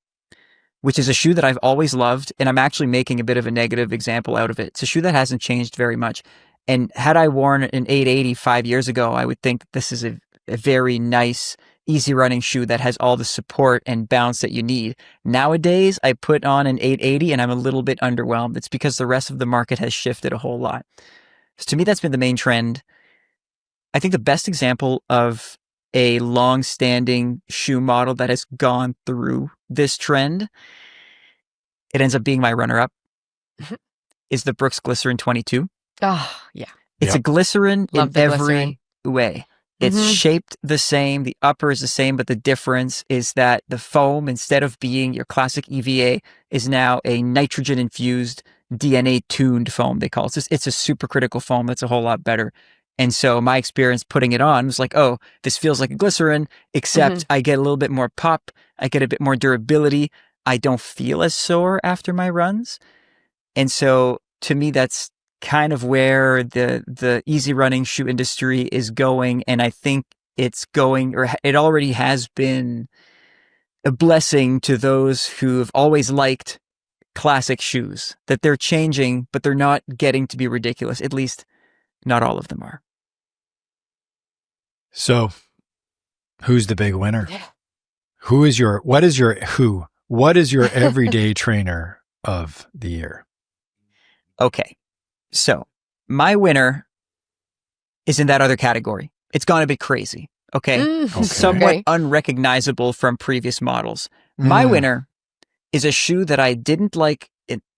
which is a shoe that I've always loved, and I'm actually making a bit of a negative example out of it. It's a shoe that hasn't changed very much. And had I worn an 880 5 years ago, I would think this is a very nice, easy running shoe that has all the support and bounce that you need. Nowadays, I put on an 880 and I'm a little bit underwhelmed. It's because the rest of the market has shifted a whole lot. So to me, that's been the main trend. I think the best example of a long-standing shoe model that has gone through this trend, it ends up being my runner-up, is the Brooks Glycerin 22. Oh, yeah. It's a glycerin in every way. It's shaped the same. The upper is the same, but the difference is that the foam, instead of being your classic EVA, is now a nitrogen-infused, DNA-tuned foam, they call it. It's a supercritical foam that's a whole lot better. And so my experience putting it on was like, oh, this feels like a glycerin, except I get a little bit more pop. I get a bit more durability. I don't feel as sore after my runs. And so to me, that's kind of where the easy running shoe industry is going. And I think it's going, or it already has been, a blessing to those who've always liked classic shoes, that they're changing, but they're not getting to be ridiculous. At least not all of them are. So who's the big winner? What is your everyday trainer of the year? Okay. So my winner is in that other category. It's gone a bit crazy. Okay. Somewhat unrecognizable from previous models. My winner is a shoe that I didn't like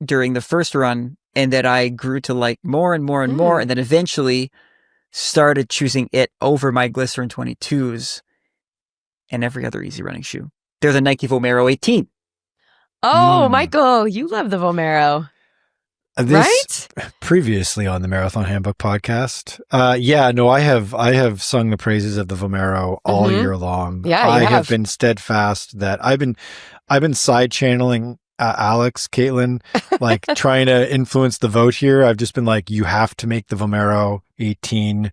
during the first run and that I grew to like more and more and more, and then eventually started choosing it over my Glycerin 22s and every other easy running shoe. They're the Nike Vomero 18. Oh, Michael, you love the Vomero. Right? Previously on the Marathon Handbook Podcast. I have sung the praises of the Vomero all year long. Yeah, I have been steadfast that I've been side channeling Alex, Katelyn, like trying to influence the vote here. I've just been like, you have to make the Vomero 18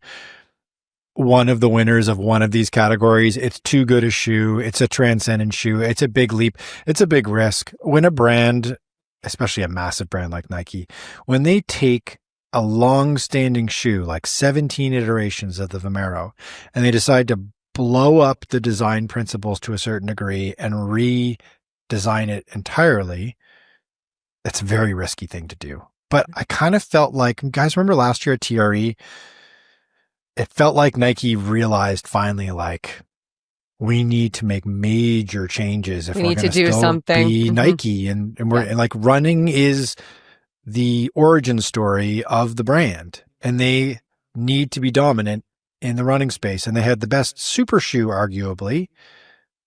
one of the winners of one of these categories. It's too good a shoe. It's a transcendent shoe. It's a big leap. It's a big risk. When a brand, especially a massive brand like Nike, when they take a long-standing shoe, like 17 iterations of the Vomero, and they decide to blow up the design principles to a certain degree and redesign it entirely, that's a very risky thing to do. But I kind of felt like, guys, remember last year at TRE? It felt like Nike realized finally, like, we need to make major changes if we're going to do something. Be Nike, and we're like, running is the origin story of the brand, and they need to be dominant in the running space. And they had the best super shoe, arguably,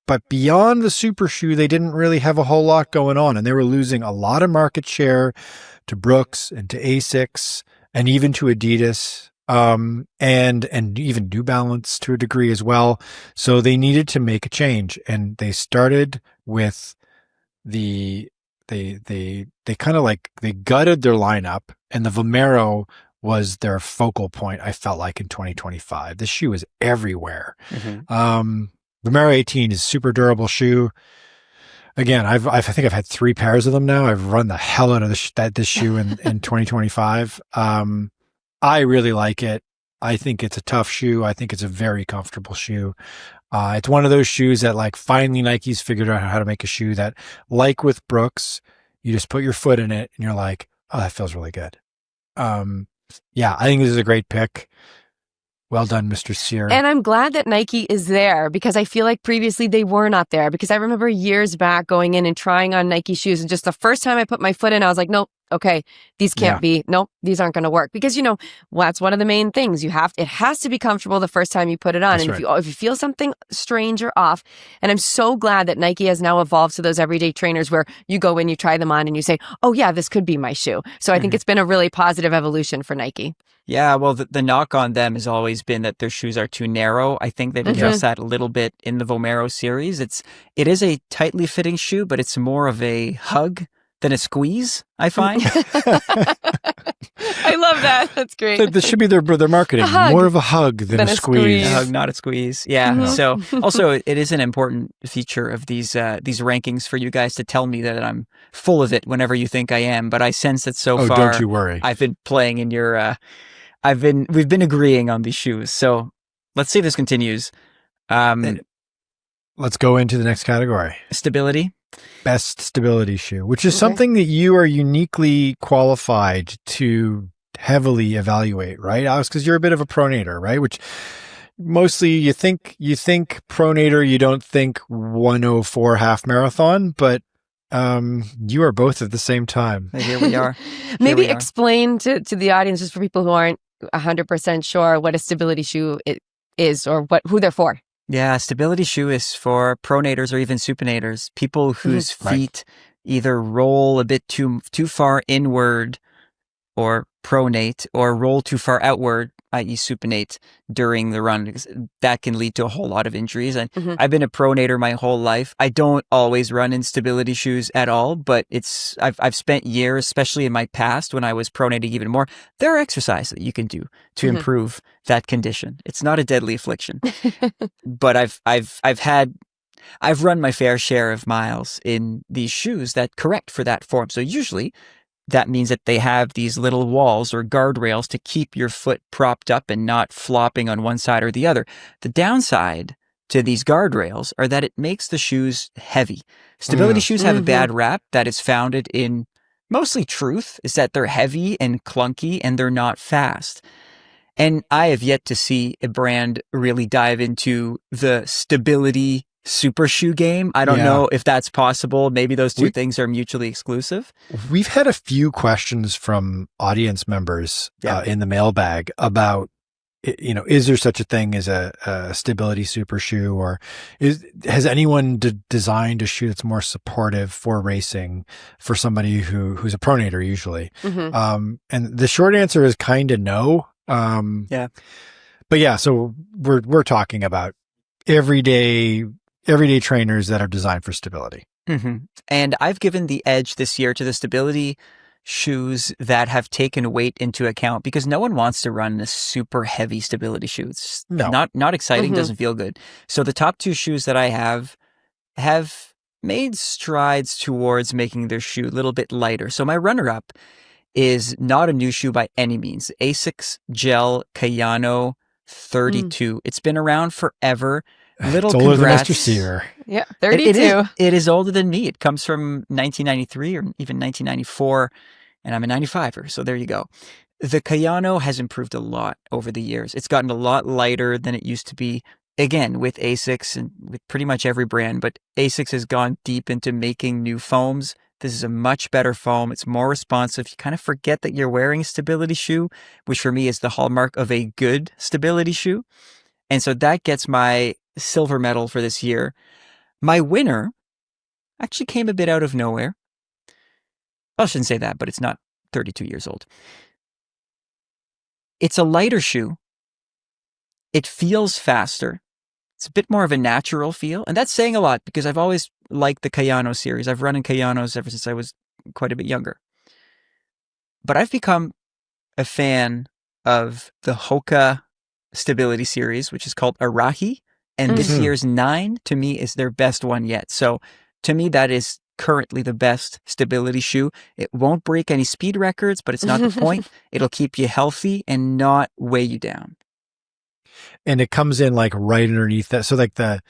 but beyond the super shoe, they didn't really have a whole lot going on, and they were losing a lot of market share to Brooks and to Asics and even to Adidas. And even New Balance to a degree as well. So they needed to make a change, and they started with they kind of like, they gutted their lineup, and the Vomero was their focal point. I felt like in 2025, this shoe is everywhere. Vomero 18 is a super durable shoe. Again, I think I've had 3 pairs of them now. I've run the hell out of this shoe in 2025. I really like it. I think it's a tough shoe. I think it's a very comfortable shoe. It's one of those shoes that, like, finally Nike's figured out how to make a shoe that, like with Brooks, you just put your foot in it and you're like, oh, that feels really good. I think this is a great pick. Well done, Mr. Sear. And I'm glad that Nike is there, because I feel like previously they were not there, because I remember years back going in and trying on Nike shoes, and just the first time I put my foot in, I was like, nope. Okay, these can't be, nope, these aren't going to work. Because, that's one of the main things. It has to be comfortable the first time you put it on. That's and if you feel something strange or off, and I'm so glad that Nike has now evolved to those everyday trainers where you go in, you try them on, and you say, oh yeah, this could be my shoe. So I think it's been a really positive evolution for Nike. Yeah, well, the knock on them has always been that their shoes are too narrow. I think they've addressed that a little bit in the Vomero series. It is a tightly fitting shoe, but it's more of a hug than a squeeze, I find. I love that. That's great. This should be their marketing. More of a hug than a squeeze. A hug, not a squeeze. Yeah. So also, it is an important feature of these rankings for you guys to tell me that I'm full of it whenever you think I am. But I sense that so far. Don't you worry. I've been playing in your. We've been agreeing on these shoes. So let's see if this continues. Let's go into the next category. Stability. Best stability shoe, which is something that you are uniquely qualified to heavily evaluate, right, Alex? Because you're a bit of a pronator, right? Which mostly you think pronator, you don't think 104 half marathon, but you are both at the same time. Here we are. Maybe explain to the audience, just for people who aren't 100% sure, what a stability shoe is, or who they're for. Yeah, stability shoe is for pronators or even supinators, people whose feet either roll a bit too far inward or pronate, or roll too far outward i.e. supinate during the run, because that can lead to a whole lot of injuries. And I've been a pronator my whole life. I don't always run in stability shoes at all, but I've spent years, especially in my past when I was pronating even more. There are exercises that you can do to improve that condition. It's not a deadly affliction, but I've run my fair share of miles in these shoes that correct for that form. So usually that means that they have these little walls or guardrails to keep your foot propped up and not flopping on one side or the other. The downside to these guardrails are that it makes the shoes heavy. Stability shoes have a bad rap that is founded in mostly truth, is that they're heavy and clunky and they're not fast. And I have yet to see a brand really dive into the stability super shoe game. I don't know if that's possible. Maybe those two things are mutually exclusive. We've had a few questions from audience members in the mailbag about, is there such a thing as a stability super shoe, or has anyone designed a shoe that's more supportive for racing for somebody who's a pronator usually? And the short answer is kind of no. But yeah, so we're talking about everyday trainers that are designed for stability. And I've given the edge this year to the stability shoes that have taken weight into account, because no one wants to run a super heavy stability shoe. It's not exciting, doesn't feel good. So the top two shoes that I have made strides towards making their shoe a little bit lighter. So my runner-up is not a new shoe by any means. Asics Gel Kayano 32. It's been around forever. Little it's older congrats. than Mr. Sear. Yeah, 32. It is older than me. It comes from 1993 or even 1994, and I'm a 95er, so there you go. The Kayano has improved a lot over the years. It's gotten a lot lighter than it used to be, again, with Asics and with pretty much every brand, but Asics has gone deep into making new foams. This is a much better foam. It's more responsive. You kind of forget that you're wearing a stability shoe, which for me is the hallmark of a good stability shoe. And so that gets my silver medal for this year. My winner actually came a bit out of nowhere. I shouldn't say that, but it's not 32 years old. It's a lighter shoe. It feels faster. It's a bit more of a natural feel. And that's saying a lot, because I've always liked the Kayano series. I've run in Kayanos ever since I was quite a bit younger. But I've become a fan of the HOKA stability series, which is called Arahi. And this year's 9, to me, is their best one yet. So to me, that is currently the best stability shoe. It won't break any speed records, but it's not the point. It'll keep you healthy and not weigh you down. And it comes in like right underneath that. So like the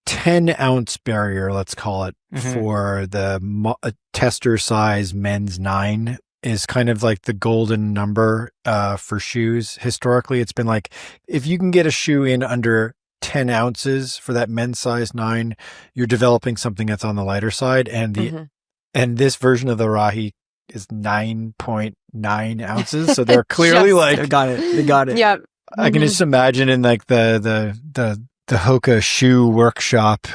10-ounce barrier, let's call it, for the tester size men's 9 is kind of like the golden number for shoes. Historically, it's been like, if you can get a shoe in under 10 ounces for that men's size 9, you're developing something that's on the lighter side. And and this version of the Arahi is 9.9 ounces. So they're clearly like, They got it. Yeah. I can just imagine in like the HOKA shoe workshop,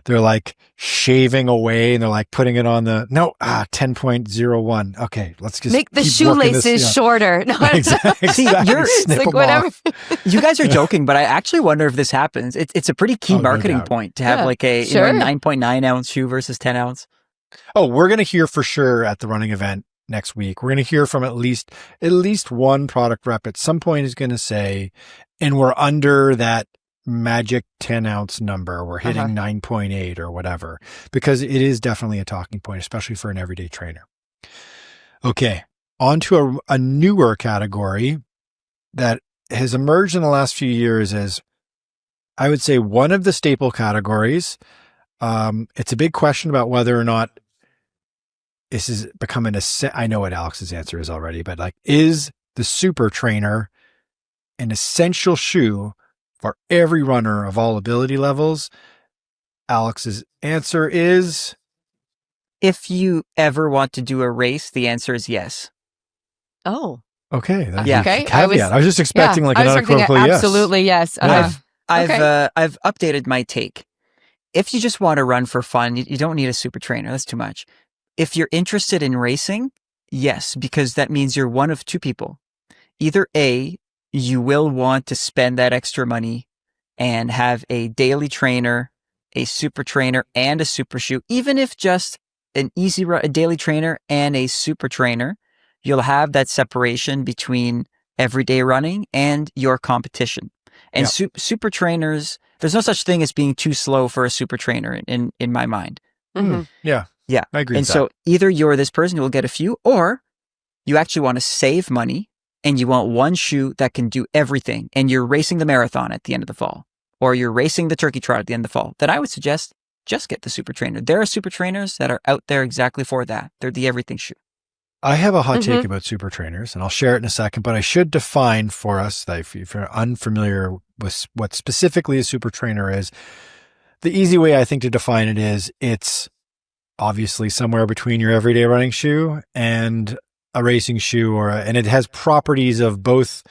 they're like shaving away and they're like putting it on the 10.01. Okay, let's just make the shoelaces shorter. No, exactly. See, Snip like them whatever. off. You guys are joking, but I actually wonder if this happens. It's a pretty key marketing point to have like a 9.9 ounce shoe versus 10 ounce. Oh, we're gonna hear for sure at the running event next week. We're going to hear from at least one product rep at some point is going to say, and we're under that magic 10-ounce number. We're hitting 9.8 or whatever, because it is definitely a talking point, especially for an everyday trainer. Okay, on to a newer category that has emerged in the last few years as, I would say, one of the staple categories. It's a big question about whether or not this is becoming I know what Alex's answer is already, but like, is the super trainer an essential shoe for every runner of all ability levels? Alex's answer is, if you ever want to do a race, the answer is yes. Oh, okay. Okay. I was just expecting like an unequivocal yes. Absolutely yes. I've updated my take. If you just want to run for fun, you don't need a super trainer. That's too much. If you're interested in racing, yes, because that means you're one of two people. either A, you will want to spend that extra money and have a daily trainer, a super trainer, and a super shoe. Even if just a daily trainer and a super trainer, you'll have that separation between everyday running and your competition. And super trainers, there's no such thing as being too slow for a super trainer in my mind. Mm-hmm. Yeah. I agree with that. So either you're this person who will get a few, or you actually want to save money and you want one shoe that can do everything, and you're racing the marathon at the end of the fall, or you're racing the turkey trot at the end of the fall, then I would suggest just get the super trainer. There are super trainers that are out there exactly for that. They're the everything shoe. I have a hot take about super trainers, and I'll share it in a second, but I should define for us, that if you're unfamiliar with what specifically a super trainer is, the easy way I think to define it is it's obviously somewhere between your everyday running shoe and a racing shoe, and it has properties of both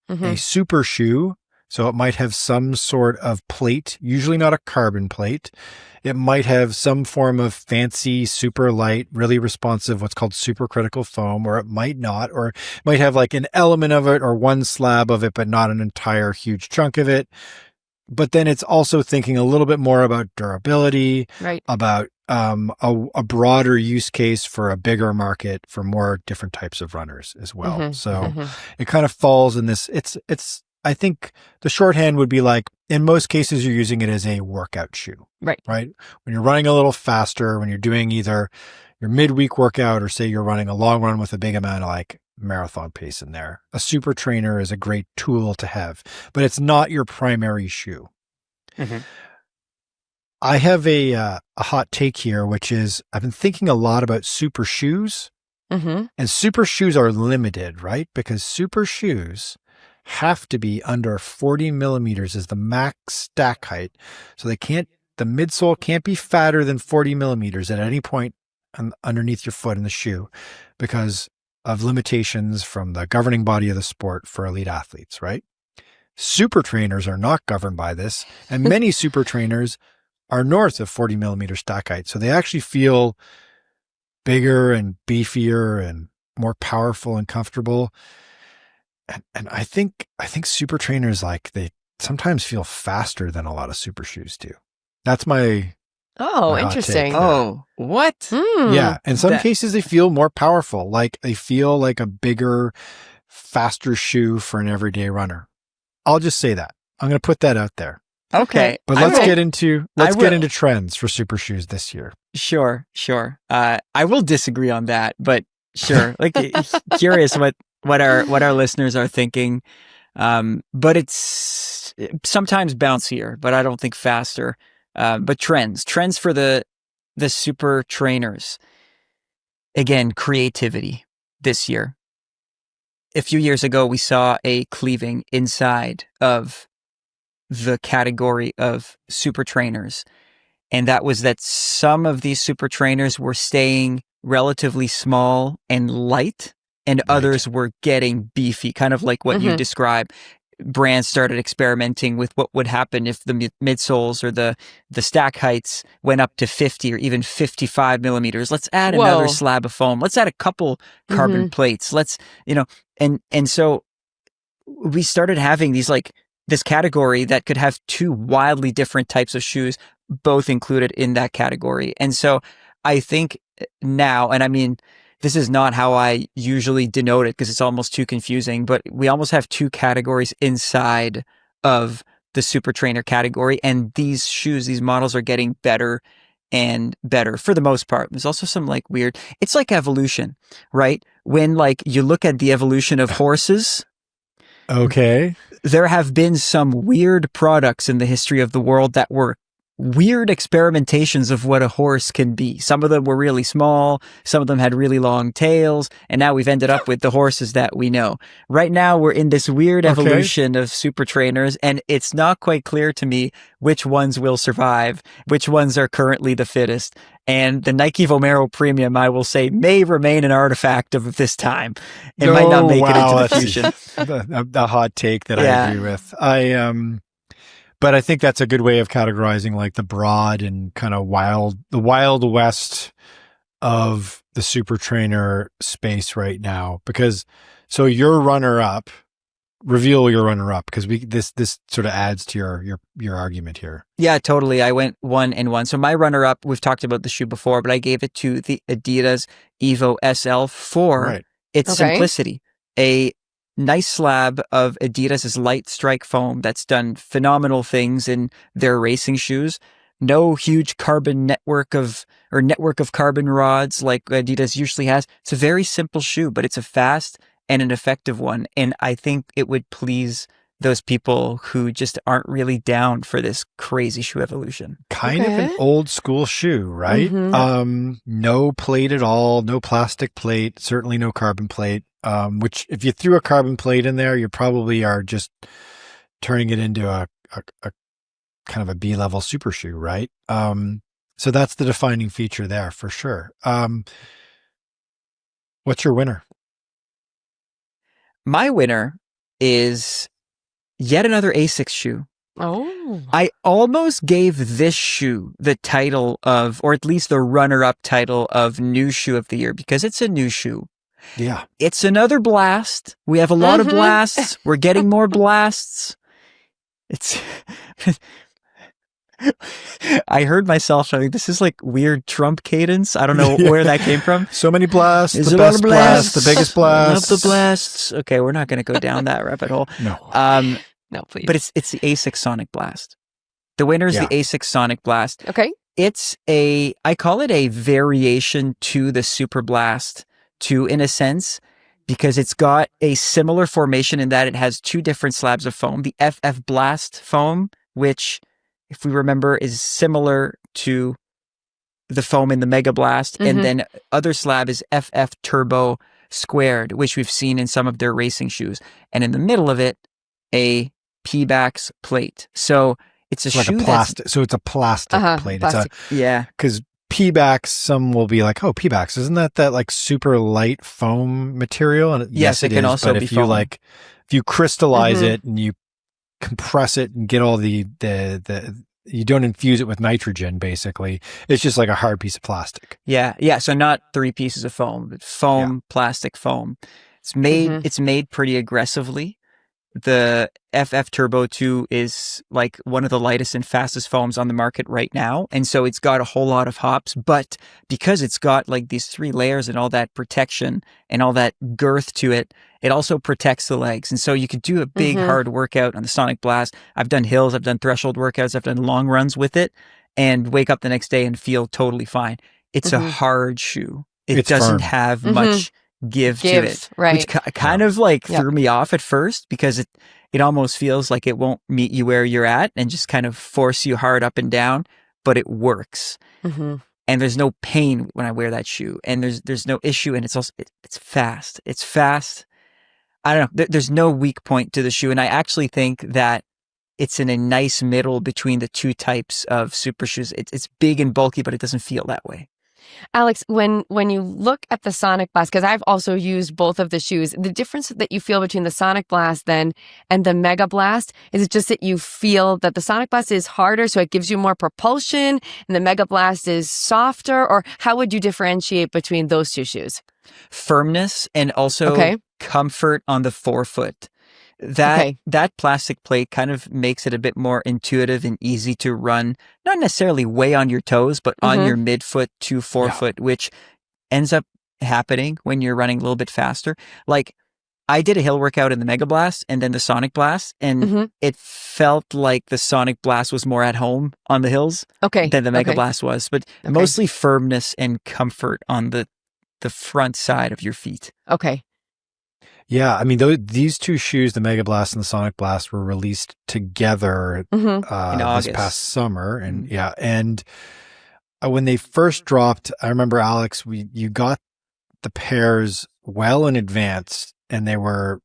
a super shoe. So it might have some sort of plate, usually not a carbon plate. It might have some form of fancy, super light, really responsive, what's called supercritical foam, or it might not, or it might have like an element of it or one slab of it, but not an entire huge chunk of it. But then it's also thinking a little bit more about durability, right, about a broader use case for a bigger market for more different types of runners as well. So it kind of falls in this. I think the shorthand would be like, in most cases, you're using it as a workout shoe, right? When you're running a little faster, when you're doing either your midweek workout or say you're running a long run with a big amount of like marathon pace in there, a super trainer is a great tool to have, but it's not your primary shoe. I have a hot take here, which is I've been thinking a lot about super shoes, and super shoes are limited, right? Because super shoes have to be under 40 millimeters as the max stack height. So the midsole can't be fatter than 40 millimeters at any point underneath your foot in the shoe because of limitations from the governing body of the sport for elite athletes, right? Super trainers are not governed by this, and many super trainers are north of 40 millimeter stack height. So they actually feel bigger and beefier and more powerful and comfortable. And I think super trainers, like, they sometimes feel faster than a lot of super shoes do. That's my interesting. Oh, what? Yeah. In some cases, they feel more powerful. Like they feel like a bigger, faster shoe for an everyday runner. I'll just say that. I'm going to put that out there. Okay. But let's get into trends for super shoes this year. Sure. I will disagree on that, but sure. Like, curious what our listeners are thinking. But it's sometimes bouncier, but I don't think faster. But trends for the super trainers. Again, creativity this year. A few years ago, we saw a cleaving inside of the category of super trainers. And that was that some of these super trainers were staying relatively small and light, and others were getting beefy, kind of like what you described. Brands started experimenting with what would happen if the midsoles or the stack heights went up to 50 or even 55 millimeters. Let's add another slab of foam. Let's add a couple carbon plates. Let's, and so we started having this category that could have two wildly different types of shoes, both included in that category. And so I think now, and I mean, this is not how I usually denote it because it's almost too confusing, but we almost have two categories inside of the super trainer category. And these shoes, these models are getting better and better for the most part. There's also some weird, it's like evolution, right? When you look at the evolution of horses. Okay. There have been some weird products in the history of the world that were weird experimentations of what a horse can be. Some of them were really small, some of them had really long tails, and now we've ended up with the horses that we know. Right now, we're in this weird evolution of super trainers, and it's not quite clear to me which ones will survive, which ones are currently the fittest. And the Nike Vomero Premium, I will say, may remain an artifact of this time. It might not make it into the fusion. The hot take that I agree with. But I think that's a good way of categorizing the broad and kind of the wild west of the super trainer space right now, because So your runner-up, reveal your runner-up, because this sort of adds to your argument here. Yeah, totally. I went 1 and 1. So my runner-up, we've talked about the shoe before, but I gave it to the Adidas Evo SL for its simplicity. A nice slab of Adidas's light strike foam that's done phenomenal things in their racing shoes. No huge carbon network of carbon rods like Adidas usually has. It's a very simple shoe, but it's a fast and an effective one. And I think it would please those people who just aren't really down for this crazy shoe evolution. Kind of an old school shoe, right? Mm-hmm. No plate at all, no plastic plate, certainly no carbon plate. Which if you threw a carbon plate in there, you probably are just turning it into a kind of a B-level super shoe, right? So that's the defining feature there for sure. What's your winner? My winner is yet another Asics shoe. Oh. I almost gave this shoe the title of, or at least the runner-up title of new shoe of the year, because it's a new shoe. Yeah. It's another blast. We have a lot of blasts. We're getting more blasts. It's I heard myself, I think this is like weird Trump cadence. I don't know where that came from. So many blasts, the best blasts, the biggest blasts. Love the blasts. Okay, we're not going to go down that rabbit hole. No. No, please. But it's the Asics Sonic Blast. The winner is the Asics Sonic Blast. Okay. It's I call it a variation to the Super Blast 2 in a sense, because it's got a similar formation in that it has 2 different slabs of foam. The FF Blast foam, which, if we remember, is similar to the foam in the MegaBlast. Mm-hmm. And then other slab is FF Turbo Squared, which we've seen in some of their racing shoes. And in the middle of it, a P-Bax plate. So it's a shoe like a plastic. So it's a plastic plate. Plastic. It's because P-Bax, some will be like, oh, P-Bax, isn't that like super light foam material? And yes, it can also be foam. If you crystallize it and you compress it and get all the you don't infuse it with nitrogen, basically. It's just like a hard piece of plastic. Yeah. So not 3 pieces of foam, but foam, plastic foam. It's made pretty aggressively. The FF Turbo 2 is like one of the lightest and fastest foams on the market right now. And so it's got a whole lot of hops, but because it's got like these 3 layers and all that protection and all that girth to it, it also protects the legs. And so you could do a big hard workout on the Sonic Blast. I've done hills, I've done threshold workouts, I've done long runs with it and wake up the next day and feel totally fine. It's a hard shoe. It doesn't have much give to it, right? Which kind of like threw me off at first, because it almost feels like it won't meet you where you're at and just kind of force you hard up and down, but it works. And there's no pain when I wear that shoe, and there's no issue, and it's also it's fast. It's fast. I don't know. There's no weak point to the shoe, and I actually think that it's in a nice middle between the 2 types of super shoes. It's big and bulky, but it doesn't feel that way. Alex, when you look at the Sonic Blast, because I've also used both of the shoes, the difference that you feel between the Sonic Blast then and the MegaBlast, is it just that you feel that the Sonic Blast is harder, so it gives you more propulsion, and the MegaBlast is softer? Or how would you differentiate between those 2 shoes? Firmness and also comfort on the forefoot. That plastic plate kind of makes it a bit more intuitive and easy to run, not necessarily way on your toes, but on your midfoot to forefoot, which ends up happening when you're running a little bit faster. Like, I did a hill workout in the MegaBlast and then the Sonic Blast, and it felt like the Sonic Blast was more at home on the hills than the MegaBlast was, but mostly firmness and comfort on the front side of your feet. Okay. Yeah, I mean, these 2 shoes, the MegaBlast and the Sonic Blast, were released together in this past summer, and and when they first dropped, I remember, Alex, you got the pairs well in advance, and they were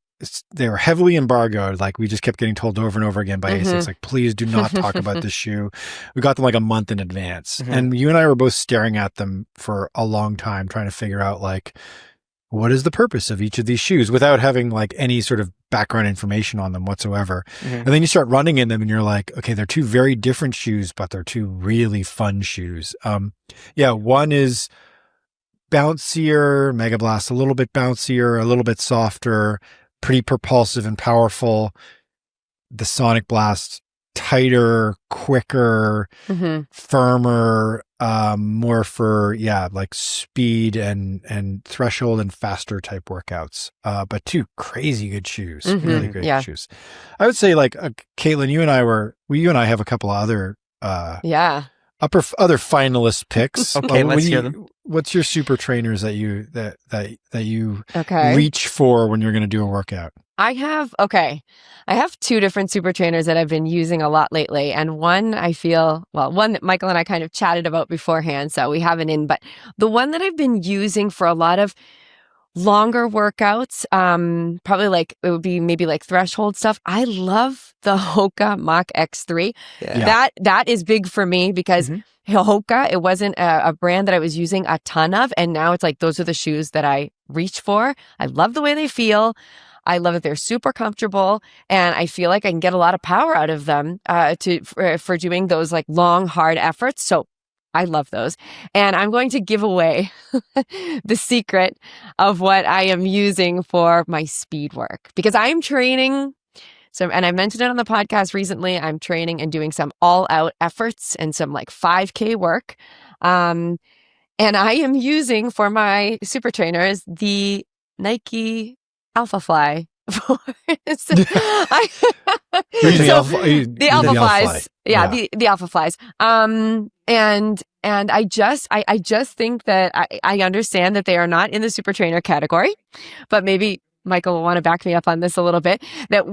heavily embargoed. Like, we just kept getting told over and over again by Asics, like, please do not talk about this shoe. We got them like a month in advance, and you and I were both staring at them for a long time, trying to figure out, like, what is the purpose of each of these shoes without having like any sort of background information on them whatsoever. And then you start running in them and you're like, okay, they're 2 very different shoes, but they're 2 really fun shoes. One is bouncier, MegaBlast a little bit bouncier, a little bit softer, pretty propulsive and powerful. The Sonic Blast tighter, quicker, firmer, more for like speed and threshold and faster type workouts. But two crazy good shoes, really good shoes. I would say like Katelyn, you and I have a couple of other other finalist picks. Okay, let's hear them. What's your super trainers that you reach for when you're going to do a workout? I have two different super trainers that I've been using a lot lately. And one one that Michael and I kind of chatted about beforehand, so we have it in. But the one that I've been using for a lot of longer workouts, probably like it would be maybe like threshold stuff. I love the HOKA Mach X3. Yeah. That is big for me because HOKA, it wasn't a brand that I was using a ton of. And now it's like those are the shoes that I reach for. I love the way they feel. I love that they're super comfortable, and I feel like I can get a lot of power out of them for doing those like long, hard efforts. So I love those. And I'm going to give away the secret of what I am using for my speed work, because I'm training. So, and I mentioned it on the podcast recently, I'm training and doing some all-out efforts and some like 5K work. And I am using for my super trainers the Nike Alpha Fly. The Alpha Flies. Yeah, the Alpha Flies. And I just think that I understand that they are not in the super trainer category, but maybe Michael will want to back me up on this a little bit, that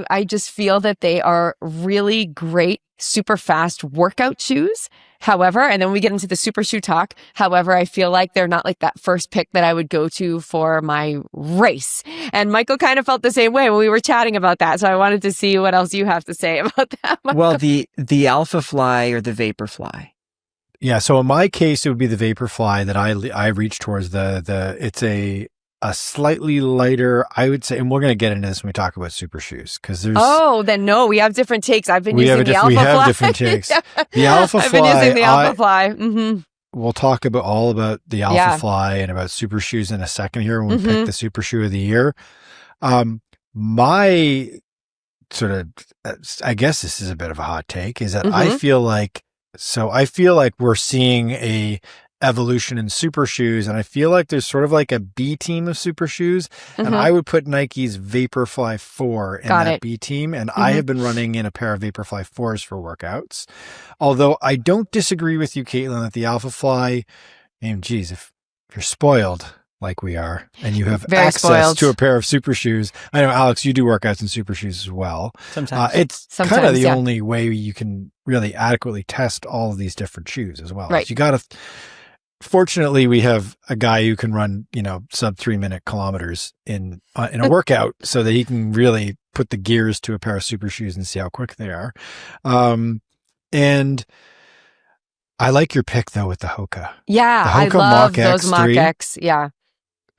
I just feel that they are really great, super fast workout shoes. However, and then we get into the super shoe talk. However, I feel like they're not like that first pick that I would go to for my race. And Michael kind of felt the same way when we were chatting about that. So I wanted to see what else you have to say about that, Michael. Well, the Alpha Fly or the Vapor Fly. Yeah. So in my case, it would be the Vapor Fly that I reach towards. It's a slightly lighter, I would say, and we're going to get into this when we talk about super shoes, because there's... Oh, then no, we have different takes. I've been using the Alpha Fly. We have different takes. The Alpha Fly... I've been using the Alpha Fly. We'll talk all about the Alpha Fly and about super shoes in a second here when we pick the super shoe of the year. My sort of, I guess this is a bit of a hot take, is that I feel like we're seeing a evolution in super shoes, and I feel like there's sort of like a B team of super shoes, and I would put Nike's Vaporfly 4 in that B team, and I have been running in a pair of Vaporfly 4s for workouts. Although I don't disagree with you, Katelyn, that the Alpha Fly, geez, if you're spoiled like we are, and you have access to a pair of super shoes. I know, Alex, you do workouts in super shoes as well. Sometimes. It's kind of the only way you can really adequately test all of these different shoes as well. Right. You got to... Fortunately, we have a guy who can run, sub 3-minute kilometers in a workout, so that he can really put the gears to a pair of super shoes and see how quick they are. And I like your pick though with the HOKA. Yeah, the HOKA I love Mach those Mach X. Yeah,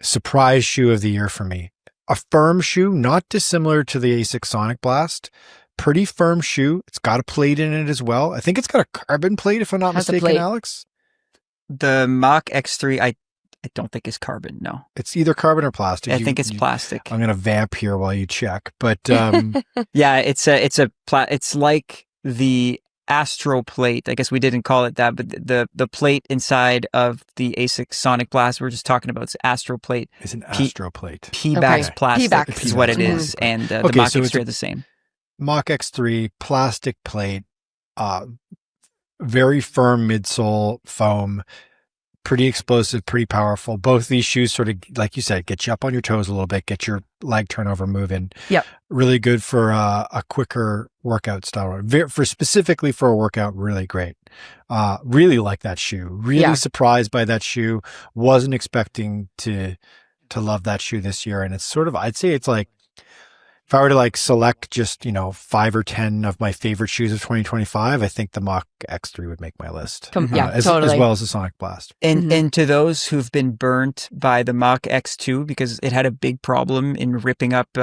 surprise shoe of the year for me. A firm shoe, not dissimilar to the Asics Sonic Blast. Pretty firm shoe. It's got a plate in it as well. I think it's got a carbon plate, if I'm not mistaken, Alex. The Mach X3, I don't think is carbon. No, it's either carbon or plastic. I think it's plastic. I'm going to vamp here while you check, but yeah, it's like the Astro plate. I guess we didn't call it that, but the plate inside of the Asics Sonic Blast we're just talking about, it's Astro plate. It's an Astro plate. P-Bax plastic is what it is, and the Mach X3 are the same. Mach X3 plastic plate. Very firm midsole foam, pretty explosive, pretty powerful. Both these shoes sort of, like you said, get you up on your toes a little bit, get your leg turnover moving. Yep. Really good for a quicker workout style. Specifically for a workout, really great. Really like that shoe. Really surprised by that shoe. Wasn't expecting to love that shoe this year. And it's sort of, I'd say it's like, if I were to select just, 5 or 10 of my favorite shoes of 2025, I think the Mach X3 would make my list. Totally. As well as the Sonic Blast. And to those who've been burnt by the Mach X2, because it had a big problem in ripping up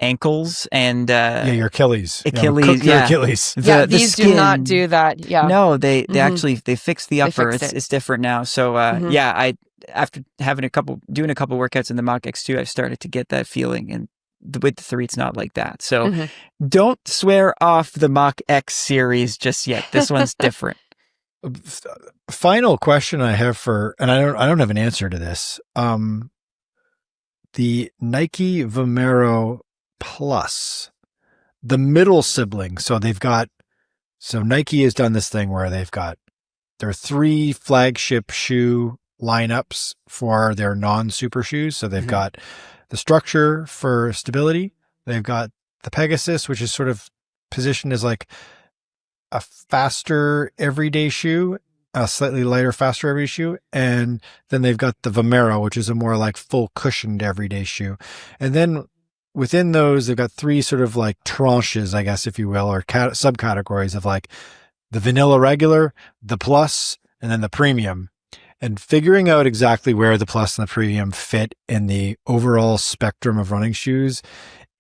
ankles and your Achilles. Your Achilles. These skin, do not do that. Yeah. No, they actually they fixed the upper. It's different now. So after doing a couple workouts in the Mach X2, I've started to get that feeling. And with the 3, it's not like that. So don't swear off the Mach X series just yet. This one's different. Final question I have and I don't have an answer to this. The Nike Vomero Plus, the middle sibling. So Nike has done this thing where there are 3 flagship shoe lineups for their non-super shoes. So they've got the Structure for stability. They've got the Pegasus, which is sort of positioned as like a faster everyday shoe, a slightly lighter, faster everyday shoe. And then they've got the Vomero, which is a more like full cushioned everyday shoe. And then within those, they've got 3 sort of like tranches, I guess, if you will, or subcategories of like the vanilla regular, the plus, and then the premium. And figuring out exactly where the plus and the premium fit in the overall spectrum of running shoes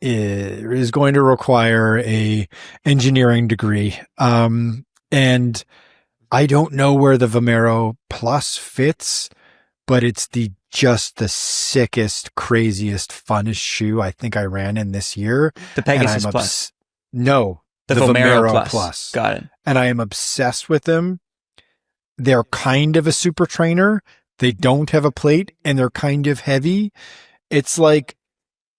is going to require a engineering degree. And I don't know where the Vomero Plus fits, but it's just the sickest, craziest, funnest shoe I think I ran in this year. The Pegasus Plus. No, the Vomero Plus. Got it. And I am obsessed with them. They're kind of a super trainer. They don't have a plate and they're kind of heavy. It's like,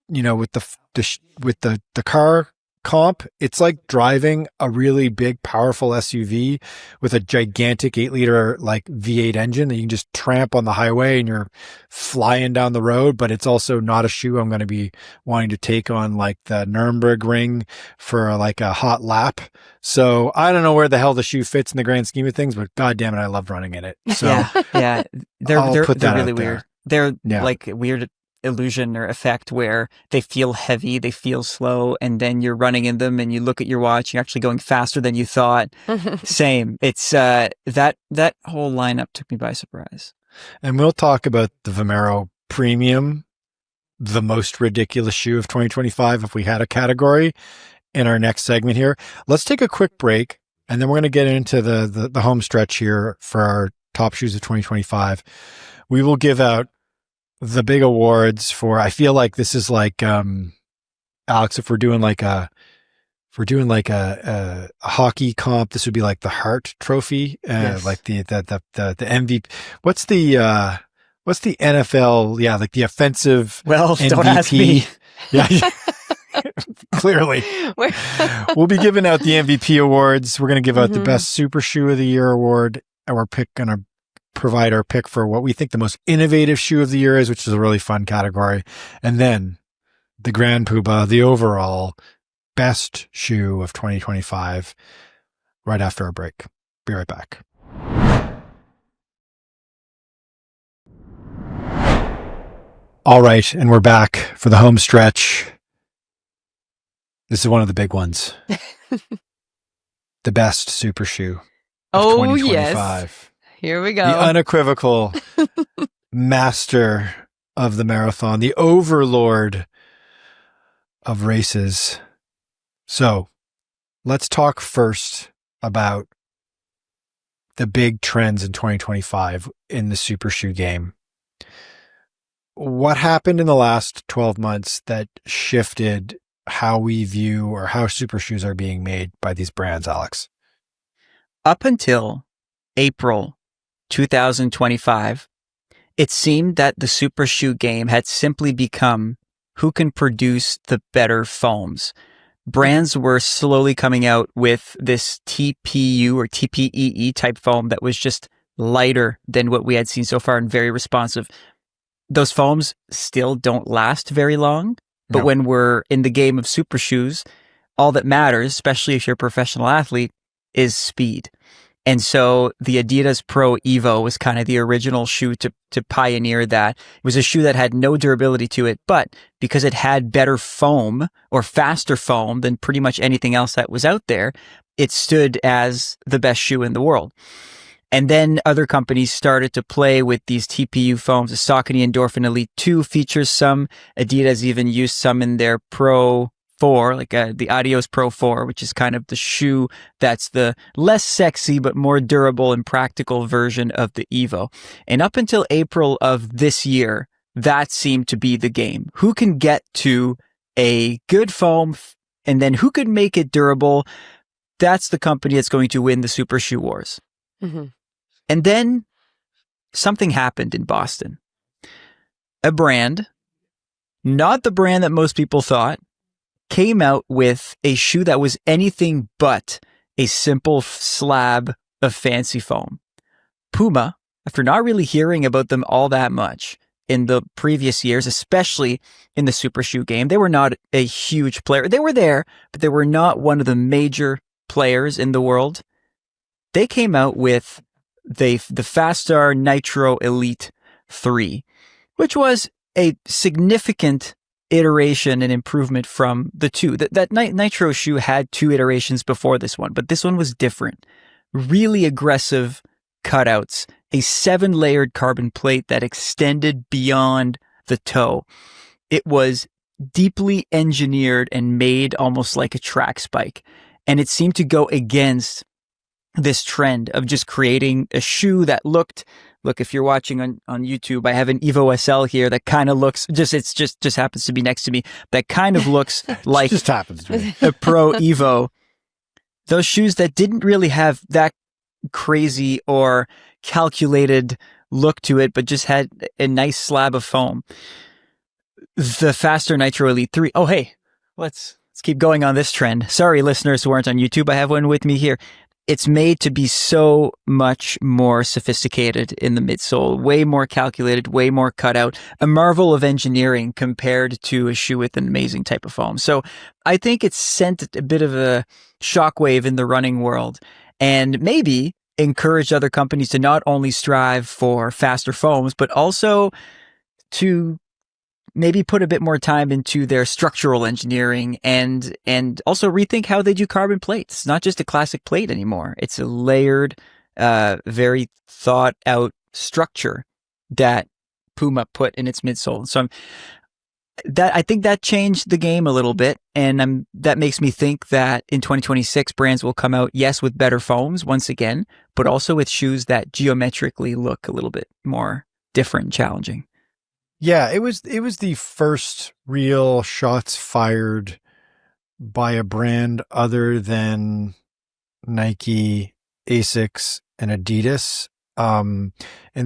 with the car comp, it's like driving a really big, powerful SUV with a gigantic 8-liter like V8 engine that you can just tramp on the highway and you're flying down the road. But it's also not a shoe I'm going to be wanting to take on like the Nürburgring for like a hot lap. So I don't know where the hell the shoe fits in the grand scheme of things, but God damn it, I love running in it. So yeah, they're really weird. They're yeah. like weird illusion or effect where they feel heavy, they feel slow, and then you're running in them and you look at your watch, you're actually going faster than you thought. Same. It's that whole lineup took me by surprise. And we'll talk about the Vomero Premium, the most ridiculous shoe of 2025 if we had a category, in our next segment here. Let's take a quick break and then we're going to get into the home stretch here for our top shoes of 2025. We will give out the big awards for, I feel like this is like, Alex, if we're doing like a hockey comp, this would be like the Hart Trophy, yes. Like the MVP. What's the NFL? Yeah. Like the offensive. Well, MVP. Don't ask me. Yeah. Clearly. We'll be giving out the MVP awards. We're going to give out the best super shoe of the year award, and we're going to provide our pick for what we think the most innovative shoe of the year is, which is a really fun category. And then the Grand Poobah, the overall best shoe of 2025, right after our break. Be right back. All right. And we're back for the home stretch. This is one of the big ones. The best super shoe of 2025. Yes. Here we go. The unequivocal master of the marathon, the overlord of races. So let's talk first about the big trends in 2025 in the super shoe game. What happened in the last 12 months that shifted how we view or how super shoes are being made by these brands, Alex? Up until April 2025, it seemed that the super shoe game had simply become who can produce the better foams. Brands were slowly coming out with this TPU or TPEE type foam that was just lighter than what we had seen so far and very responsive. Those foams still don't last very long, but when we're in the game of super shoes, all that matters, especially if you're a professional athlete, is speed. And so the Adidas Pro Evo was kind of the original shoe to pioneer that. It was a shoe that had no durability to it, but because it had better foam or faster foam than pretty much anything else that was out there, it stood as the best shoe in the world. And then other companies started to play with these TPU foams. The Saucony Endorphin Elite 2 features some. Adidas even used some in their Pro 4, like the Adidas Pro 4, which is kind of the shoe that's the less sexy but more durable and practical version of the Evo. And up until April of this year, that seemed to be the game. Who can get to a good foam and then who could make it durable? That's the company that's going to win the Super Shoe Wars. Mm-hmm. And then something happened in Boston. A brand, not the brand that most people thought, came out with a shoe that was anything but a simple slab of fancy foam. Puma, after not really hearing about them all that much in the previous years, especially in the super shoe game, they were not a huge player. They were there, but they were not one of the major players in the world. They came out with the Fastar Nitro Elite 3, which was a significant iteration and improvement from the 2. That Nitro shoe had 2 iterations before this one, but this one was different. Really aggressive cutouts, a 7-layered carbon plate that extended beyond the toe. It was deeply engineered and made almost like a track spike. And it seemed to go against this trend of just creating a shoe that looked, look, if you're watching on YouTube, I have an Evo SL here that kind of looks, just happens to be next to me, that kind of looks like just happens to me. A Pro Evo. Those shoes that didn't really have that crazy or calculated look to it, but just had a nice slab of foam. The Fastar Nitro Elite 3. Oh, hey, let's keep going on this trend. Sorry, listeners who aren't on YouTube, I have one with me here. It's made to be so much more sophisticated in the midsole, way more calculated, way more cut out, a marvel of engineering compared to a shoe with an amazing type of foam. So I think it's sent a bit of a shockwave in the running world and maybe encouraged other companies to not only strive for faster foams, but also to maybe put a bit more time into their structural engineering and also rethink how they do carbon plates. It's not just a classic plate anymore. It's a layered, very thought out structure that Puma put in its midsole. So I think that changed the game a little bit. And that makes me think that in 2026, brands will come out, yes, with better foams once again, but also with shoes that geometrically look a little bit more different and challenging. Yeah, it was the first real shots fired by a brand other than Nike, Asics, and Adidas in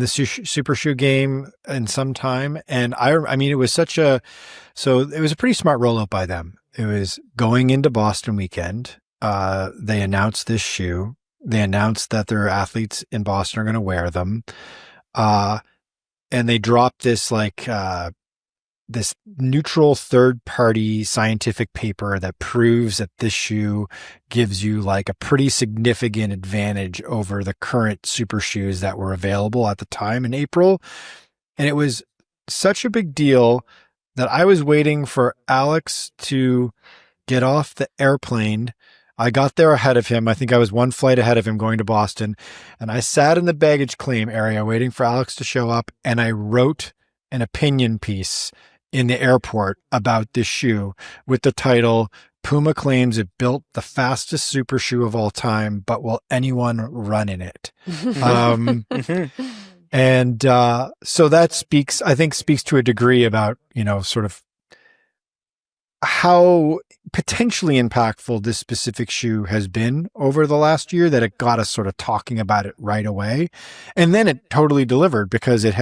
the super shoe game in some time. And I mean, it was it was a pretty smart rollout by them. It was going into Boston weekend. They announced this shoe. They announced that their athletes in Boston are going to wear them. And they dropped this this neutral third-party scientific paper that proves that this shoe gives you like a pretty significant advantage over the current super shoes that were available at the time in April. And it was such a big deal that I was waiting for Alex to get off the airplane. I got there ahead of him. I think I was one flight ahead of him going to Boston. And I sat in the baggage claim area waiting for Alex to show up. And I wrote an opinion piece in the airport about this shoe with the title, Puma claims it built the fastest super shoe of all time, but will anyone run in it? And so that speaks to a degree about, sort of how potentially impactful this specific shoe has been over the last year, that it got us sort of talking about it right away. And then it totally delivered because it's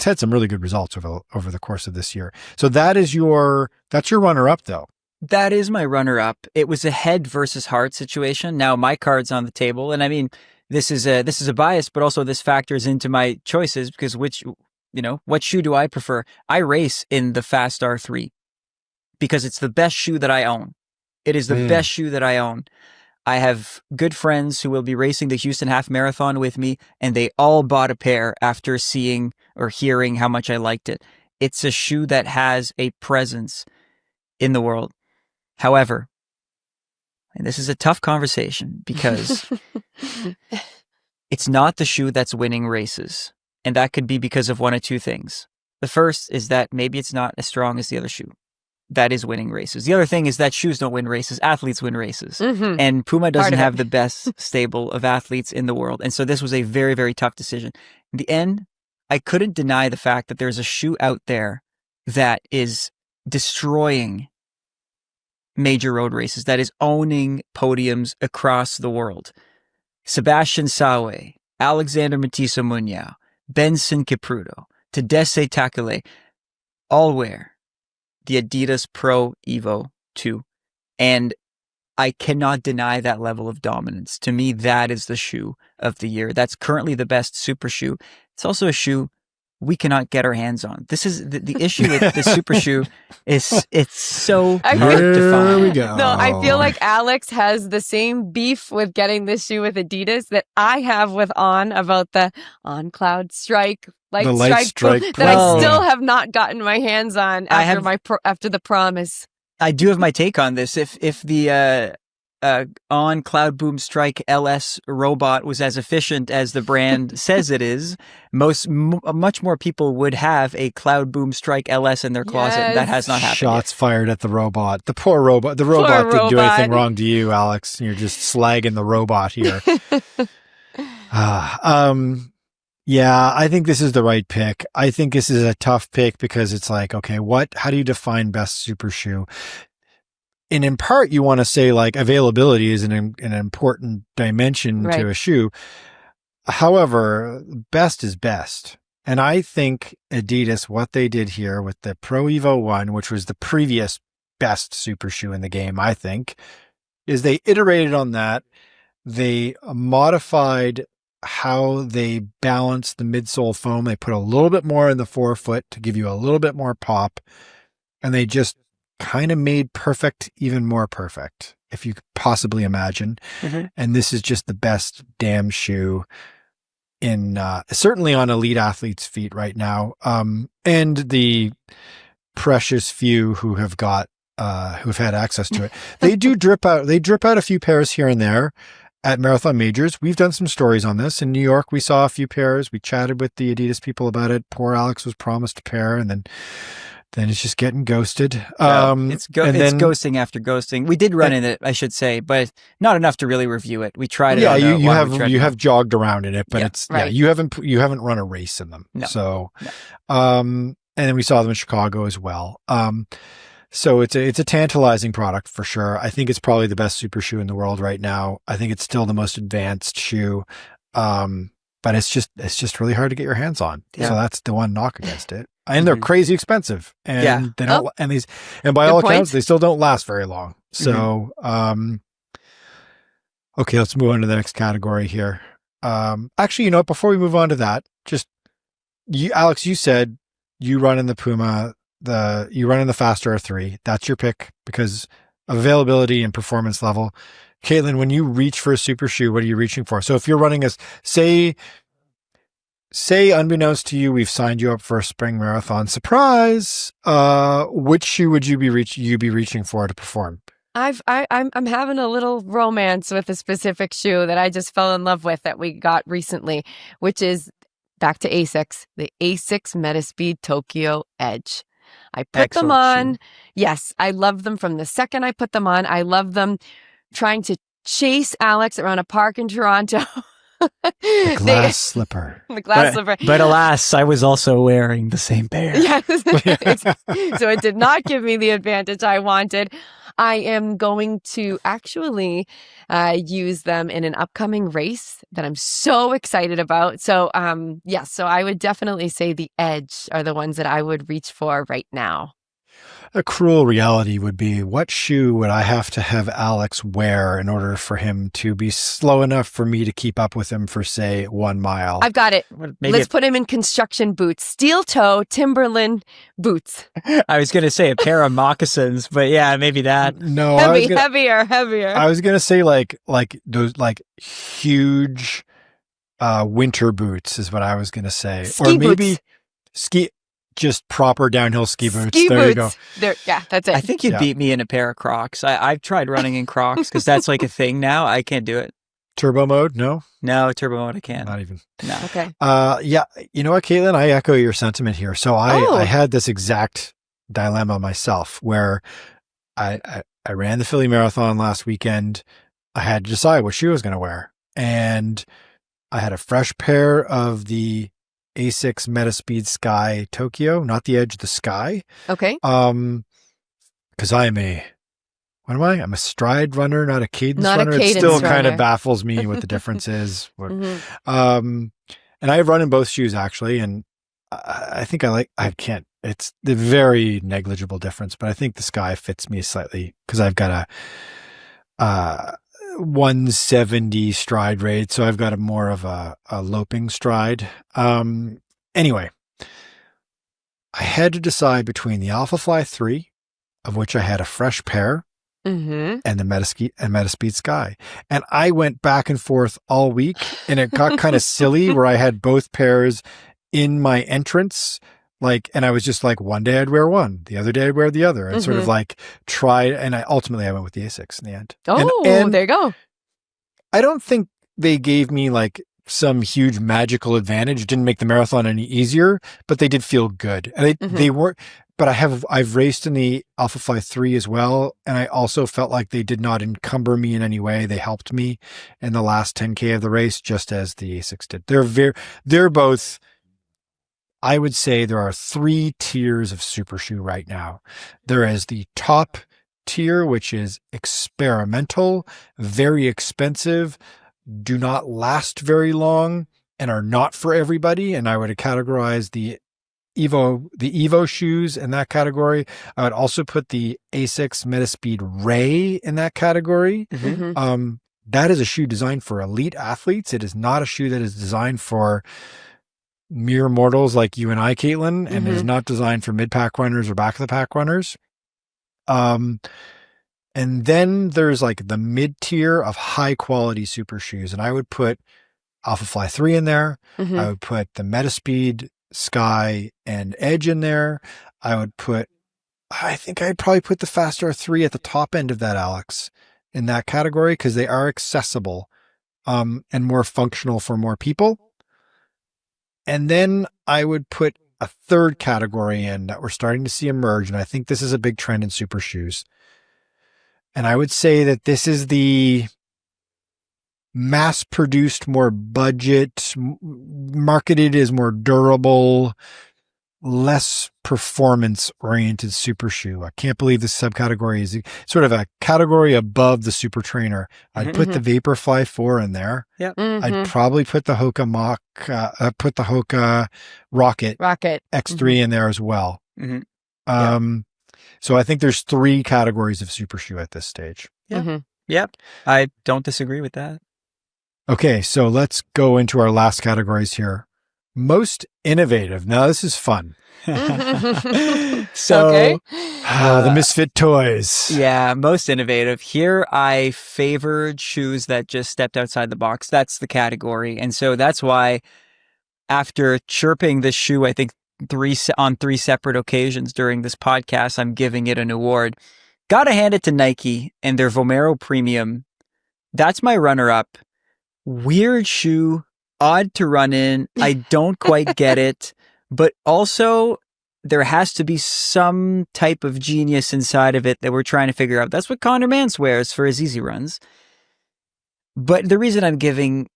had some really good results over the course of this year. So that's your runner up though. That is my runner up. It was a head versus heart situation. Now my card's on the table. And I mean, this is a bias, but also this factors into my choices because what shoe do I prefer? I race in the Fastar 3. Because it's the best shoe that I own. It is the best shoe that I own. I have good friends who will be racing the Houston Half Marathon with me, and they all bought a pair after seeing or hearing how much I liked it. It's a shoe that has a presence in the world. However, and this is a tough conversation because it's not the shoe that's winning races. And that could be because of one of two things. The first is that maybe it's not as strong as the other shoe. that is winning races. The other thing is that shoes don't win races. Athletes win races. Mm-hmm. And Puma doesn't have the best stable of athletes in the world. And so this was a very, very tough decision. In the end, I couldn't deny the fact that there's a shoe out there that is destroying major road races, that is owning podiums across the world. Sebastian Sawe, Alexander Matisse Munoz, Benson Kipruto, Tadesse Takele, all wear the Adidas Pro Evo 2. And I cannot deny that level of dominance. To me, that is the shoe of the year. That's currently the best super shoe. It's also a shoe we cannot get our hands on. This is the issue with the super shoe is it's so hard to find. There we go. No, I feel like Alex has the same beef with getting this shoe with Adidas that I have with On about the On Cloud Strike, light strike that I still have not gotten my hands on after the promise. I do have my take on this. If the On Cloud Boom Strike LS robot was as efficient as the brand says it is, much more people would have a Cloud Boom Strike LS in their closet. Yes. That has not happened. Shots yet. fired at the robot. The poor robot. The robot didn't do anything wrong to you, Alex. You're just slagging the robot here. Yeah, I think this is the right pick. I think this is a tough pick because it's like, okay, how do you define best super shoe? And in part, you want to say like availability is an important dimension to a shoe. However, best is best. And I think Adidas, what they did here with the Pro Evo 1, which was the previous best super shoe in the game, I think, is they iterated on that. They modified how they balanced the midsole foam. They put a little bit more in the forefoot to give you a little bit more pop. And they just kind of made perfect even more perfect, if you could possibly imagine. Mm-hmm. And this is just the best damn shoe in certainly on elite athletes' feet right now. And the precious few who have got who've had access to it. They drip out a few pairs here and there at marathon majors. We've done some stories on this. In New York, we saw a few pairs. We chatted with the Adidas people about it. Poor Alex was promised a pair, and then it's just getting ghosted. It's ghosting after ghosting. We did run in it, I should say, but not enough to really review it. We tried it. Yeah, you have jogged around in it, but you haven't run a race in them. No. So, and then we saw them in Chicago as well. So it's a tantalizing product for sure. I think it's probably the best super shoe in the world right now. I think it's still the most advanced shoe. But it's just really hard to get your hands on. Yeah. So that's the one knock against it. And they're crazy expensive, and they don't. And by all accounts, they still don't last very long. So, okay, let's move on to the next category here. Actually, you know what? Before we move on to that, Alex, you said you run in the Puma. You run in the Faster R3. That's your pick because of availability and performance level. Katelyn, when you reach for a super shoe, what are you reaching for? So if you're running say unbeknownst to you, we've signed you up for a spring marathon. Surprise! Which shoe would you be reaching for to perform? I'm having a little romance with a specific shoe that I just fell in love with that we got recently, which is back to Asics, the Asics Metaspeed Tokyo Edge. I put them on. Shoe. Yes, I love them from the second I put them on. I love them trying to chase Alex around a park in Toronto. The glass slipper. The glass slipper. But alas, I was also wearing the same pair. Yes. So it did not give me the advantage I wanted. I am going to actually use them in an upcoming race that I'm so excited about. So, so I would definitely say the Edge are the ones that I would reach for right now. A cruel reality would be, what shoe would I have to have Alex wear in order for him to be slow enough for me to keep up with him for, say, 1 mile? I've got it. Let's put him in construction boots, steel toe, Timberland boots. I was going to say a pair of moccasins, but yeah, maybe that. No, heavier. I was going to say like those huge winter boots is what I was going to say. Ski boots. Just proper downhill ski boots. You go. Yeah, that's it. I think you'd beat me in a pair of Crocs. I've tried running in Crocs because that's like a thing now. I can't do it. Turbo mode? No, turbo mode I can't. Not even. No. Okay. Yeah. You know what, Katelyn? I echo your sentiment here. So I had this exact dilemma myself where I ran the Philly Marathon last weekend. I had to decide what shoe I was going to wear. And I had a fresh pair of the Asics Metaspeed Sky Tokyo, not the Edge, the Sky. Okay. Because I'm I'm a stride runner, not a cadence Not a runner. cadence It still runner. kind of baffles me what the difference is. Mhm. And I run in both shoes actually. And I think it's the very negligible difference, but I think the Sky fits me slightly because I've got a 170 stride rate. So I've got a more of a loping stride. Anyway, I had to decide between the Alpha Fly 3, of which I had a fresh pair, Mm-hmm. and the Metaspeed Sky. And I went back and forth all week, and it got kind of silly where I had both pairs in my entrance. And I was just like, one day I'd wear one, the other day I'd wear the other, and sort of like tried. And ultimately I went with the Asics in the end. Oh, and there you go. I don't think they gave me like some huge magical advantage. It didn't make the marathon any easier, but they did feel good. And they weren't, but I've raced in the Alpha Fly 3 as well. And I also felt like they did not encumber me in any way. They helped me in the last 10K of the race, just as the Asics did. They're both, I would say there are 3 tiers of super shoe right now. There is the top tier, which is experimental, very expensive, do not last very long, and are not for everybody. And I would categorize the Evo shoes in that category. I would also put the Asics Metaspeed Ray in that category. Mm-hmm. That is a shoe designed for elite athletes. It is not a shoe that is designed for mere mortals like you and I, Katelyn, and it is not designed for mid-pack runners or back-of-the-pack runners. And then there's like the mid-tier of high-quality super shoes, and I would put Alpha Fly 3 in there. I would put the Metaspeed Sky and Edge in there. I think I'd probably put the Fast R3 at the top end of that, Alex, in that category, because they are accessible and more functional for more people. And then I would put a third category in that we're starting to see emerge, and I think this is a big trend in super shoes. And I would say that this is the mass-produced, more budget, marketed as more durable, less performance-oriented super shoe. I can't believe this subcategory is sort of a category above the super trainer. I'd put the Vaporfly 4 in there. Yep. I'd probably put the HOKA Rocket X3 in there as well. So I think there's 3 categories of super shoe at this stage. Yep. I don't disagree with that. Okay, so let's go into our last categories here. Most innovative. Now this is fun. So, the misfit toys. Yeah, most innovative. Here I favored shoes that just stepped outside the box. That's the category. And so that's why after chirping this shoe, I think on 3 separate occasions during this podcast, I'm giving it an award. Gotta hand it to Nike and their Vomero Premium. That's my runner-up. Weird shoe, odd to run in. I don't quite get it, but also there has to be some type of genius inside of it that we're trying to figure out. That's what Conor Mantz wears for his easy runs. But the reason I'm giving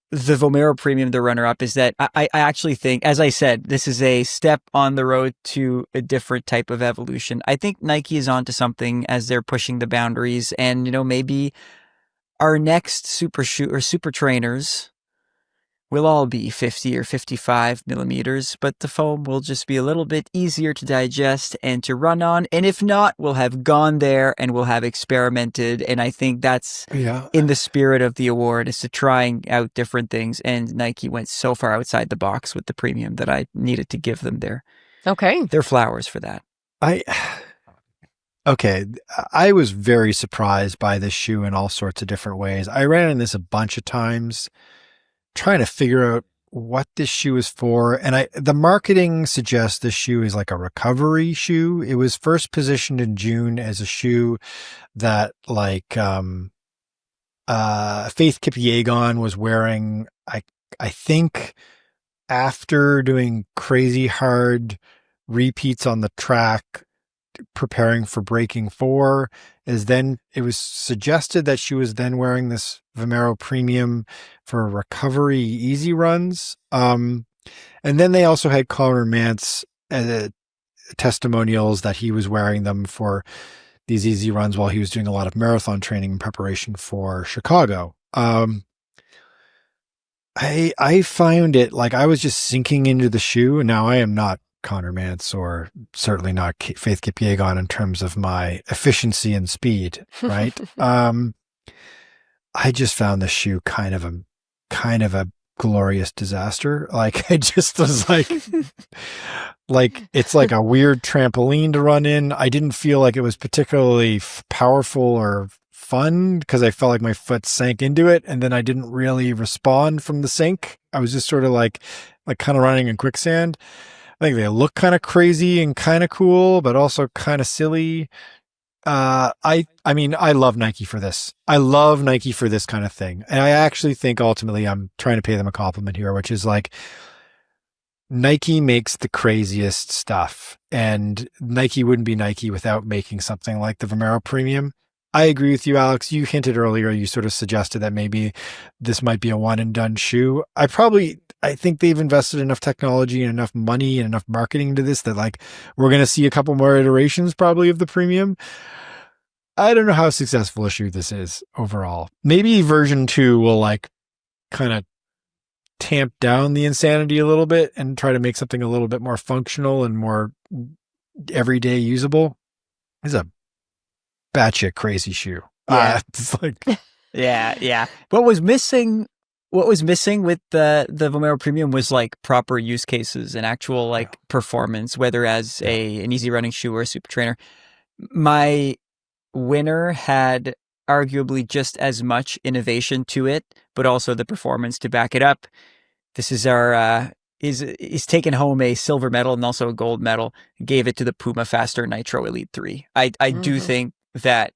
the Vomero Premium the runner-up is that I actually think, as I said, this is a step on the road to a different type of evolution. I think Nike is onto something as they're pushing the boundaries, and maybe our next super shoe or super trainers will all be 50 or 55 millimeters, but the foam will just be a little bit easier to digest and to run on. And if not, we'll have gone there and we'll have experimented. And I think that's in the spirit of the award, is to trying out different things. And Nike went so far outside the box with the Premium that I needed to give them their flowers for that. Okay, I was very surprised by this shoe in all sorts of different ways. I ran in this a bunch of times, trying to figure out what this shoe is for. And the marketing suggests this shoe is like a recovery shoe. It was first positioned in June as a shoe that Faith Kipyegon was wearing, I think after doing crazy hard repeats on the track, preparing for breaking 4. Then it was suggested that she was then wearing this Vomero Premium for recovery easy runs. And then they also had Connor Mance testimonials that he was wearing them for these easy runs while he was doing a lot of marathon training in preparation for Chicago. I found it like I was just sinking into the shoe, and now I am not Connor Mance or certainly not Faith Kipyegon in terms of my efficiency and speed, right? I just found the shoe kind of a glorious disaster. Like I just was like it's like a weird trampoline to run in. I didn't feel like it was particularly powerful or fun because I felt like my foot sank into it, and then I didn't really respond from the sink. I was just sort of like kind of running in quicksand. I think they look kind of crazy and kind of cool, but also kind of silly. I mean, I love Nike for this. I love Nike for this kind of thing. And I actually think ultimately I'm trying to pay them a compliment here, which is like Nike makes the craziest stuff, and Nike wouldn't be Nike without making something like the Vomero Premium. I agree with you, Alex. You hinted earlier, you sort of suggested that maybe this might be a one and done shoe. I think they've invested enough technology and enough money and enough marketing into this that like we're going to see a couple more iterations probably of the Premium. I don't know how successful a shoe this is overall. Maybe version 2 will like kind of tamp down the insanity a little bit and try to make something a little bit more functional and more everyday usable. It's a batshit crazy shoe. Yeah. It's like, yeah. What was missing with the Vomero Premium was like proper use cases and actual like performance, whether as an easy running shoe or a super trainer. My winner had arguably just as much innovation to it, but also the performance to back it up. This is our he's taken home a silver medal and also a gold medal. Gave it to the Puma Faster Nitro Elite 3. I do think that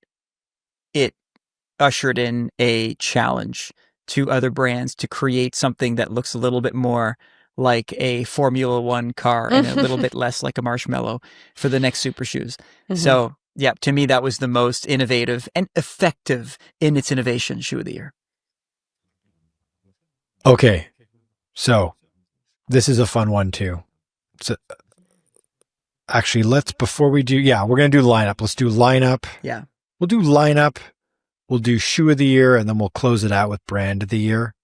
it ushered in a challenge to other brands to create something that looks a little bit more like a Formula One car and a little bit less like a marshmallow for the next super shoes. So yeah, to me, that was the most innovative and effective in its innovation shoe of the year. okay. So this is a fun one too. So actually we're going to do lineup. Let's do lineup. Yeah. We'll do lineup. We'll do shoe of the year, and then we'll close it out with brand of the year.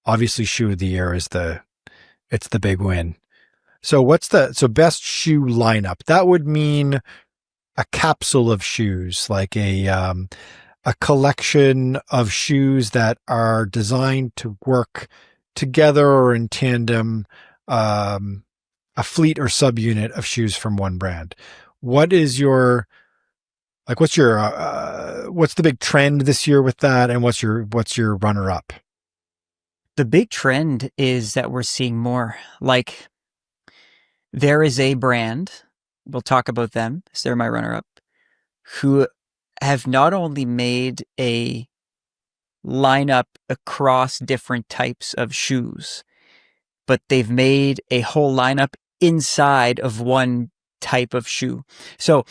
Obviously shoe of the year is it's the big win. So best shoe lineup? That would mean a capsule of shoes, like a collection of shoes that are designed to work together or in tandem, a fleet or subunit of shoes from one brand. What's the big trend this year with that, and what's your runner up? The big trend is that we're seeing more. Like, there is a brand, we'll talk about them, so they're my runner up, who have not only made a lineup across different types of shoes, but they've made a whole lineup inside of one type of shoe. So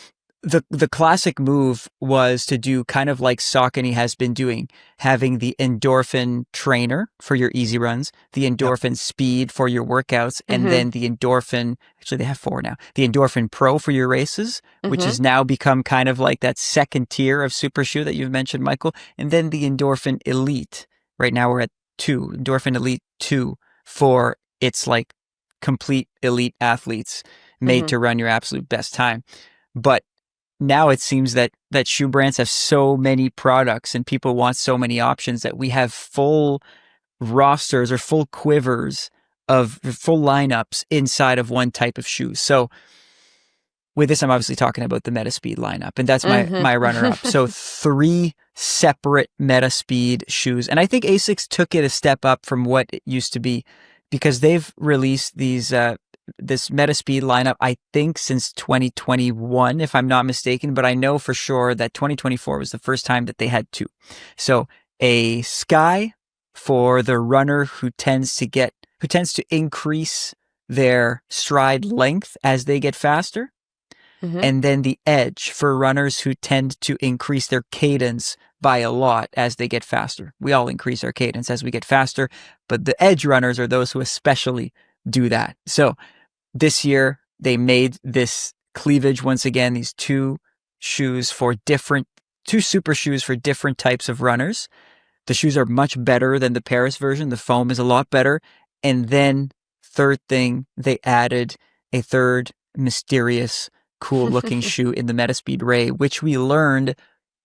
the classic move was to do kind of like Saucony has been doing, having the Endorphin trainer for your easy runs, the Endorphin Speed for your workouts, and then the Endorphin, actually they have 4 now, the Endorphin Pro for your races, which has now become kind of like that second tier of super shoe that you've mentioned, Michael, and then the Endorphin Elite. Right now we're at 2, Endorphin Elite 2 for its like complete elite athletes made to run your absolute best time. But now it seems that shoe brands have so many products and people want so many options that we have full rosters or full quivers of full lineups inside of one type of shoe. So with this, I'm obviously talking about the Metaspeed lineup, and that's my runner up. So 3 separate Metaspeed shoes. And I think Asics took it a step up from what it used to be, because they've released this Metaspeed lineup, I think, since 2021, if I'm not mistaken, but I know for sure that 2024 was the first time that they had 2. So a Sky for the runner who tends to increase their stride length as they get faster. And then the edge for runners who tend to increase their cadence by a lot as they get faster. We all increase our cadence as we get faster, but the edge runners are those who especially do that. So this year they made this cleavage once again, these two super shoes for different types of runners. The shoes are much better than the Paris version. The foam is a lot better. And then third thing, they added a third mysterious cool looking shoe in the Metaspeed Ray, which we learned,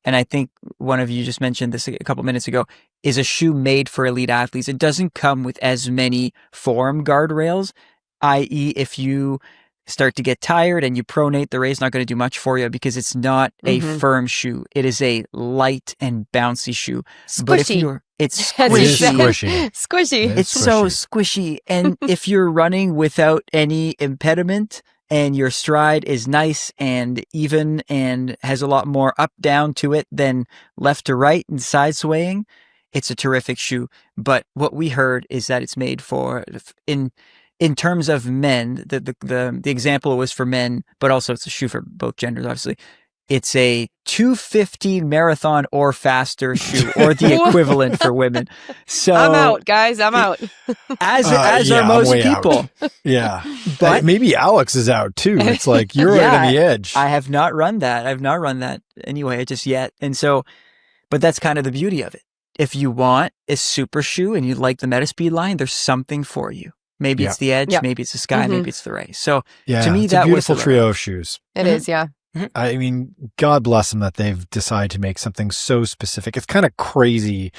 and I think one of you just mentioned this a couple minutes ago, is a shoe made for elite athletes. It doesn't come with as many form guardrails, i.e. if you start to get tired and you pronate, the Ray's not going to do much for you because it's not a firm shoe. It is a light and bouncy shoe. Squishy. But if you're, it's squishy. It is squishy. Squishy. It's so squishy. And if you're running without any impediment and your stride is nice and even and has a lot more up down to it than left to right and side swaying, it's a terrific shoe. But what we heard is that it's made for, in terms of men, the example was for men, but also it's a shoe for both genders, obviously. It's a 2:15 marathon or faster shoe, or the equivalent for women. So I'm out, guys. I'm out. As are most people. Yeah. But maybe Alex is out too. It's like you're right on the edge. I have not run that. I've not run that anyway, just yet. And so, but that's kind of the beauty of it. If you want a super shoe and you like the Metaspeed line, there's something for you. Maybe it's the edge, maybe it's the sky, maybe it's the Ray. So to me, that was a beautiful trio of shoes. It is, yeah. I mean, God bless them that they've decided to make something so specific. It's kind of crazy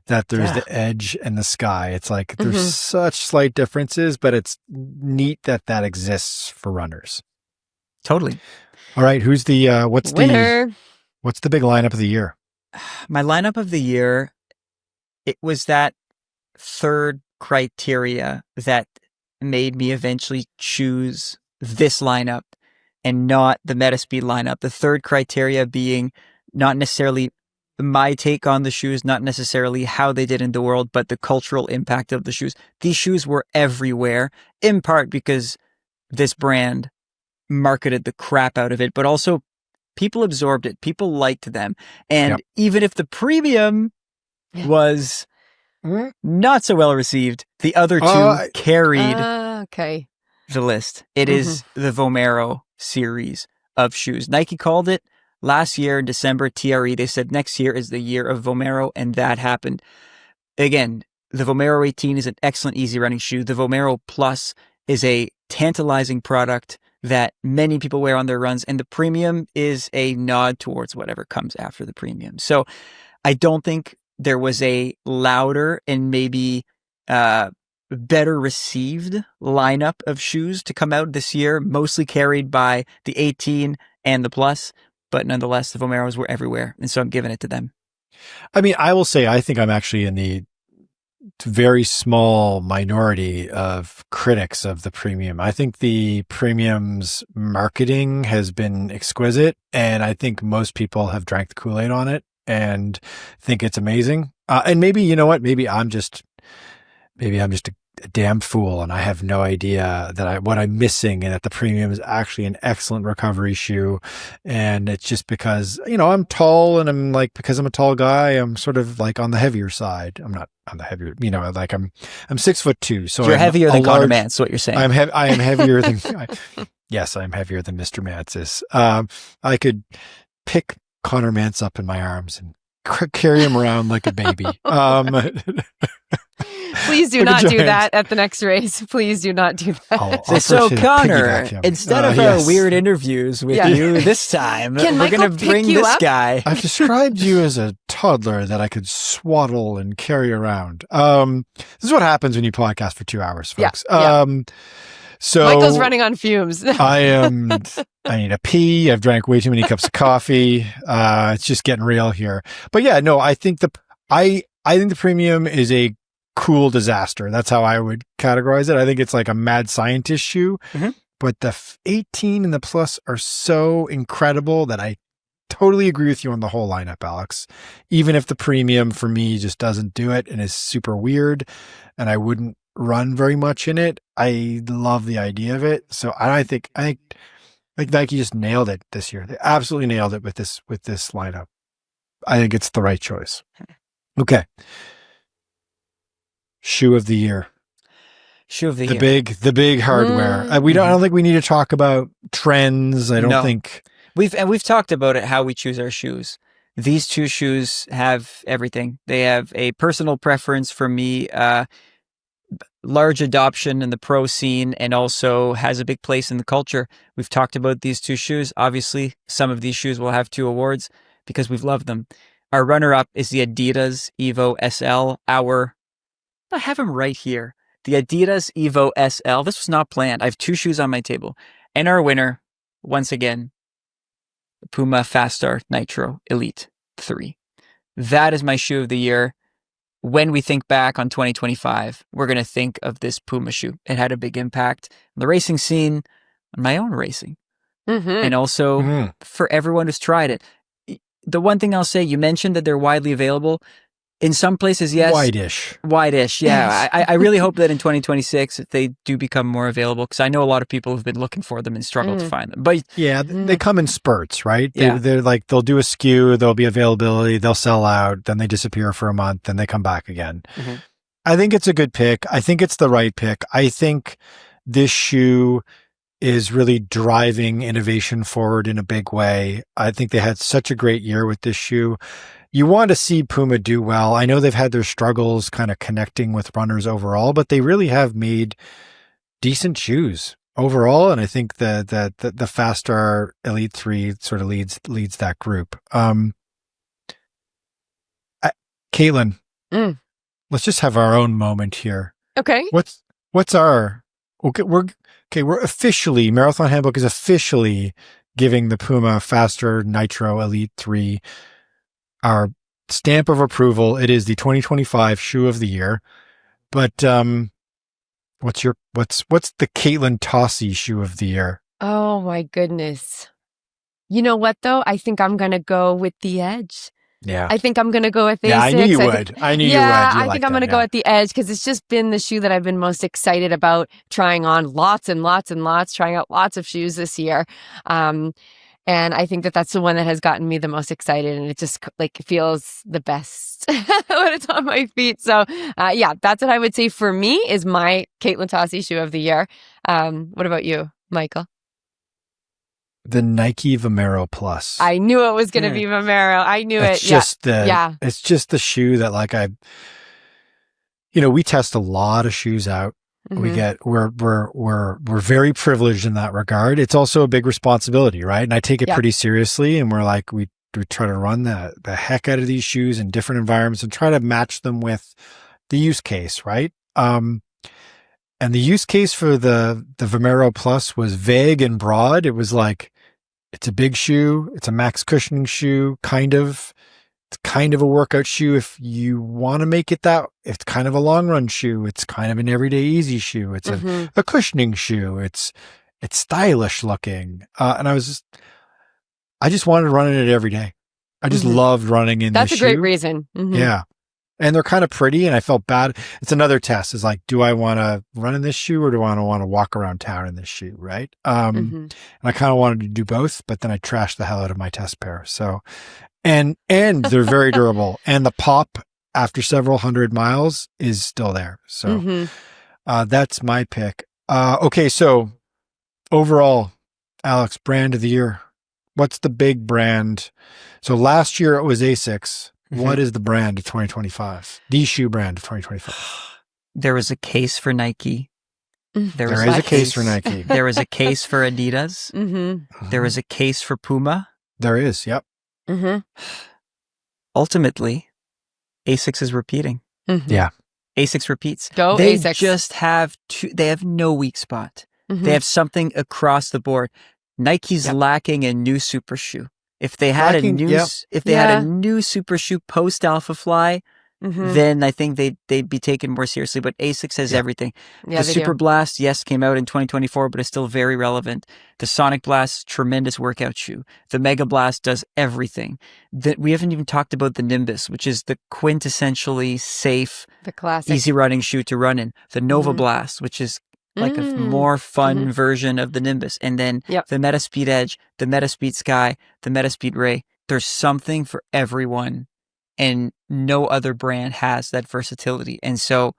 that there's the edge and the sky. It's like there's such slight differences, but it's neat that that exists for runners. Totally. All right, who's the what's Winner. the big lineup of the year? My lineup of the year, it was that third criteria that made me eventually choose this lineup and not the Metaspeed lineup. The third criteria being not necessarily my take on the shoes, not necessarily how they did in the world, but the cultural impact of the shoes. These shoes were everywhere, in part because this brand marketed the crap out of it, but also people absorbed it. People liked them. And even if the premium was not so well received, the other two carried the list. It is the Vomero series of shoes. Nike called it last year in December, TRE. They said next year is the year of Vomero, and that happened. Again, the Vomero 18 is an excellent easy running shoe. The Vomero Plus is a tantalizing product that many people wear on their runs, and the premium is a nod towards whatever comes after the premium. So I don't think there was a louder and maybe better received lineup of shoes to come out this year, mostly carried by the 18 and the Plus, but nonetheless, the Vomeros were everywhere, and so I'm giving it to them. I mean, I will say I think I'm actually in the very small minority of critics of the premium. I think the premium's marketing has been exquisite, and I think most people have drank the Kool-Aid on it and think it's amazing. And maybe, you know what, maybe I'm just a damn fool and I have no idea that what I'm missing, and that the premium is actually an excellent recovery shoe. And it's just because, you know, I'm tall, and I'm like, because I'm a tall guy, I'm sort of like on the heavier side. I'm not on the heavier, you know, like I'm 6'2". So you're heavier than Connor Mance, what you're saying. I am heavier than, yes, I'm heavier than Mr. Mance is. I could pick Connor Mance up in my arms and carry him around like a baby. Please do not do that at the next race. Please do not do that. So Connor, instead of weird interviews with you this time, we're going to bring this guy. I've described you as a toddler that I could swaddle and carry around. This is what happens when you podcast for 2 hours, folks. So Michael's running on fumes. I need a pee. I've drank way too many cups of coffee. It's just getting real here. But yeah, no, I think the premium is a cool disaster. That's how I would categorize it. I think it's like a mad scientist shoe, but the 18 and the Plus are so incredible that I totally agree with you on the whole lineup, Alex. Even if the premium for me just doesn't do it and is super weird, and I wouldn't run very much in it. I love the idea of it. So I think like Nike just nailed it this year. They absolutely nailed it with this lineup. I think it's the right choice. Okay. Shoe of the year. Shoe of the year. The big hardware. I don't think we need to talk about trends. I don't think we've talked about it, how we choose our shoes. These two shoes have everything. They have a personal preference for me, large adoption in the pro scene, and also has a big place in the culture. We've talked about these two shoes. Obviously, some of these shoes will have 2 awards because we've loved them. Our runner-up is the Adidas Evo SL. I have them right here. The Adidas Evo SL. This was not planned. I have 2 shoes on my table. And our winner, once again, the Puma Fast Start Nitro Elite 3. That is my shoe of the year. When we think back on 2025, we're going to think of this Puma shoe. It had a big impact on the racing scene, on my own racing, and also for everyone who's tried it. The one thing I'll say, you mentioned that they're widely available. In some places, yes. Wide-ish, yeah. I really hope that in 2026 they do become more available, because I know a lot of people have been looking for them and struggled to find them. But yeah, they come in spurts, right? Yeah. They're like, they'll do a SKU, there'll be availability, they'll sell out, then they disappear for a month, then they come back again. I think it's a good pick. I think it's the right pick. I think this shoe is really driving innovation forward in a big way. I think they had such a great year with this shoe. You want to see Puma do well. I know they've had their struggles kind of connecting with runners overall, but they really have made decent shoes overall. And I think that the Fast Star Elite 3 sort of leads that group. Katelyn, let's just have our own moment here. Okay. What's our, we're officially, Marathon Handbook is officially giving the Puma Faster Nitro Elite 3 our stamp of approval. It is the 2025 shoe of the year. But what's the Katelyn Tossi shoe of the year? Oh my goodness. You know what though? I think I'm gonna go with the Edge. Yeah. I think I'm gonna go with Asics. Yeah, I knew you would. I knew you would. I think I'm gonna go with the Edge, because it's just been the shoe that I've been most excited about trying on lots and lots and lots, trying out lots of shoes this year. And I think that that's the one that has gotten me the most excited, and it just like feels the best when it's on my feet. So yeah, that's what I would say for me is my Katelyn Tossi shoe of the year. What about you, Michael? The Nike Vomero Plus. I knew it was going to be Vomero. I knew it. It's just the shoe that like we test a lot of shoes out. We're very privileged in that regard. It's also a big responsibility, right? And I take it pretty seriously. And we're like, we try to run the heck out of these shoes in different environments and try to match them with the use case, right? And the use case for the Vomero Plus was vague and broad. It was like, it's a big shoe. It's a max cushioning shoe, kind of. It's kind of a workout shoe if you want to make it that. It's kind of a long run shoe. It's kind of an everyday easy shoe. It's a cushioning shoe. It's stylish looking. And I just wanted to run in it every day. I just loved running in this shoe. That's a great reason. Yeah. And they're kind of pretty, and I felt bad. It's another test. It's like, do I want to run in this shoe, or do I want to walk around town in this shoe, right? And I kind of wanted to do both, but then I trashed the hell out of my test pair. So, and they're very durable, and the pop after several hundred miles is still there. So that's my pick. Okay, so overall, Alex, brand of the year. What's the big brand? So last year it was Asics. What is the brand of 2025? The shoe brand of 2025? There was a case for Nike. There is a case for Nike. There was a case for Adidas. There was a case for Puma. There is, yep. Ultimately, Asics is repeating. Yeah. Asics repeats. Go they Asics. Just have they have no weak spot. They have something across the board. Nike's lacking a new super shoe. If they had a new super shoe post Alpha Fly, then I think they'd be taken more seriously. But Asics has everything. Yeah, the Super Blast, yes, came out in 2024, but it's still very relevant. The Sonic Blast, tremendous workout shoe. The MegaBlast does everything. We haven't even talked about the Nimbus, which is the quintessentially safe, the classic, easy running shoe to run in. The Nova Blast, which is like a more fun version of the Nimbus. And then the Metaspeed Edge, the Metaspeed Sky, the Metaspeed Ray. There's something for everyone, and no other brand has that versatility. And so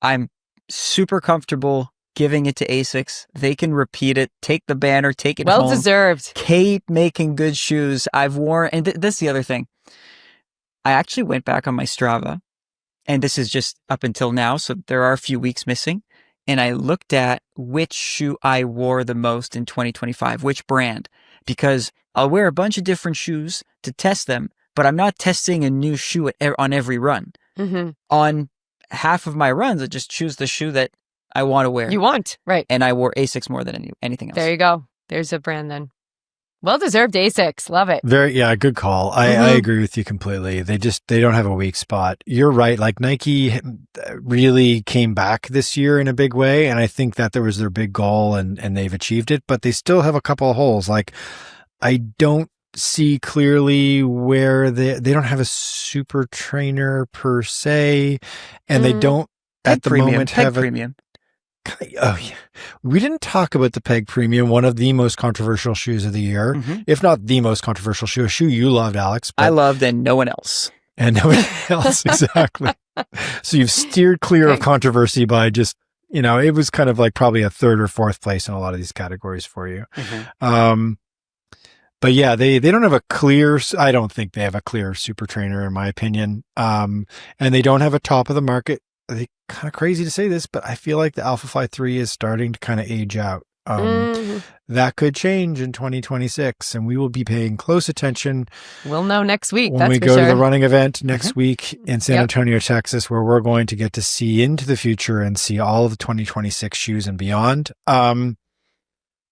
I'm super comfortable giving it to Asics. They can repeat it, take the banner, take it home. Well deserved. Keep making good shoes. I've worn, and that's the other thing. I actually went back on my Strava, and this is just up until now, so there are a few weeks missing. And I looked at which shoe I wore the most in 2025, which brand, because I'll wear a bunch of different shoes to test them, but I'm not testing a new shoe on every run. On half of my runs, I just choose the shoe that I want to wear. You want, right. And I wore Asics more than anything else. There you go. There's a brand then. Well-deserved Asics. Love it. Good call. I agree with you completely. They don't have a weak spot. You're right. Like Nike really came back this year in a big way. And I think that there was their big goal and they've achieved it, but they still have a couple of holes. Like I don't see clearly where they don't have a super trainer per se. And they don't at the moment have a premium. Oh, yeah. We didn't talk about the Peg Premium, one of the most controversial shoes of the year, if not the most controversial shoe, a shoe you loved, Alex. I loved and no one else. And no one else, exactly. So you've steered clear of controversy by just, it was kind of like probably a third or fourth place in a lot of these categories for you. But yeah, they don't have I don't think they have a clear super trainer in my opinion. And they don't have a top of the market. I think kind of crazy to say this, but I feel like the Alphafly 3 is starting to kind of age out. That could change in 2026, and we will be paying close attention. We'll know next week. When we go to the running event next week in San Antonio, Texas, where we're going to get to see into the future and see all of the 2026 shoes and beyond.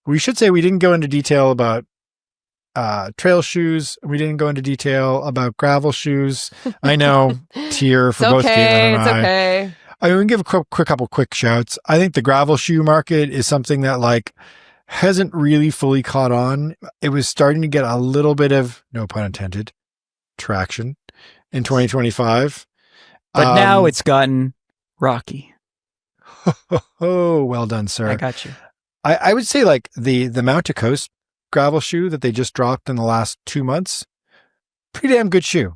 We should say we didn't go into detail about trail shoes. We didn't go into detail about gravel shoes. I know, tier for both Katelyn and I. It's okay. I mean, we can give a couple quick shouts. I think the gravel shoe market is something that like hasn't really fully caught on. It was starting to get a little bit of, no pun intended, traction in 2025. But now it's gotten rocky. Oh, well done, sir. I got you. I would say like the Mount to Coast gravel shoe that they just dropped in the last 2 months, pretty damn good shoe.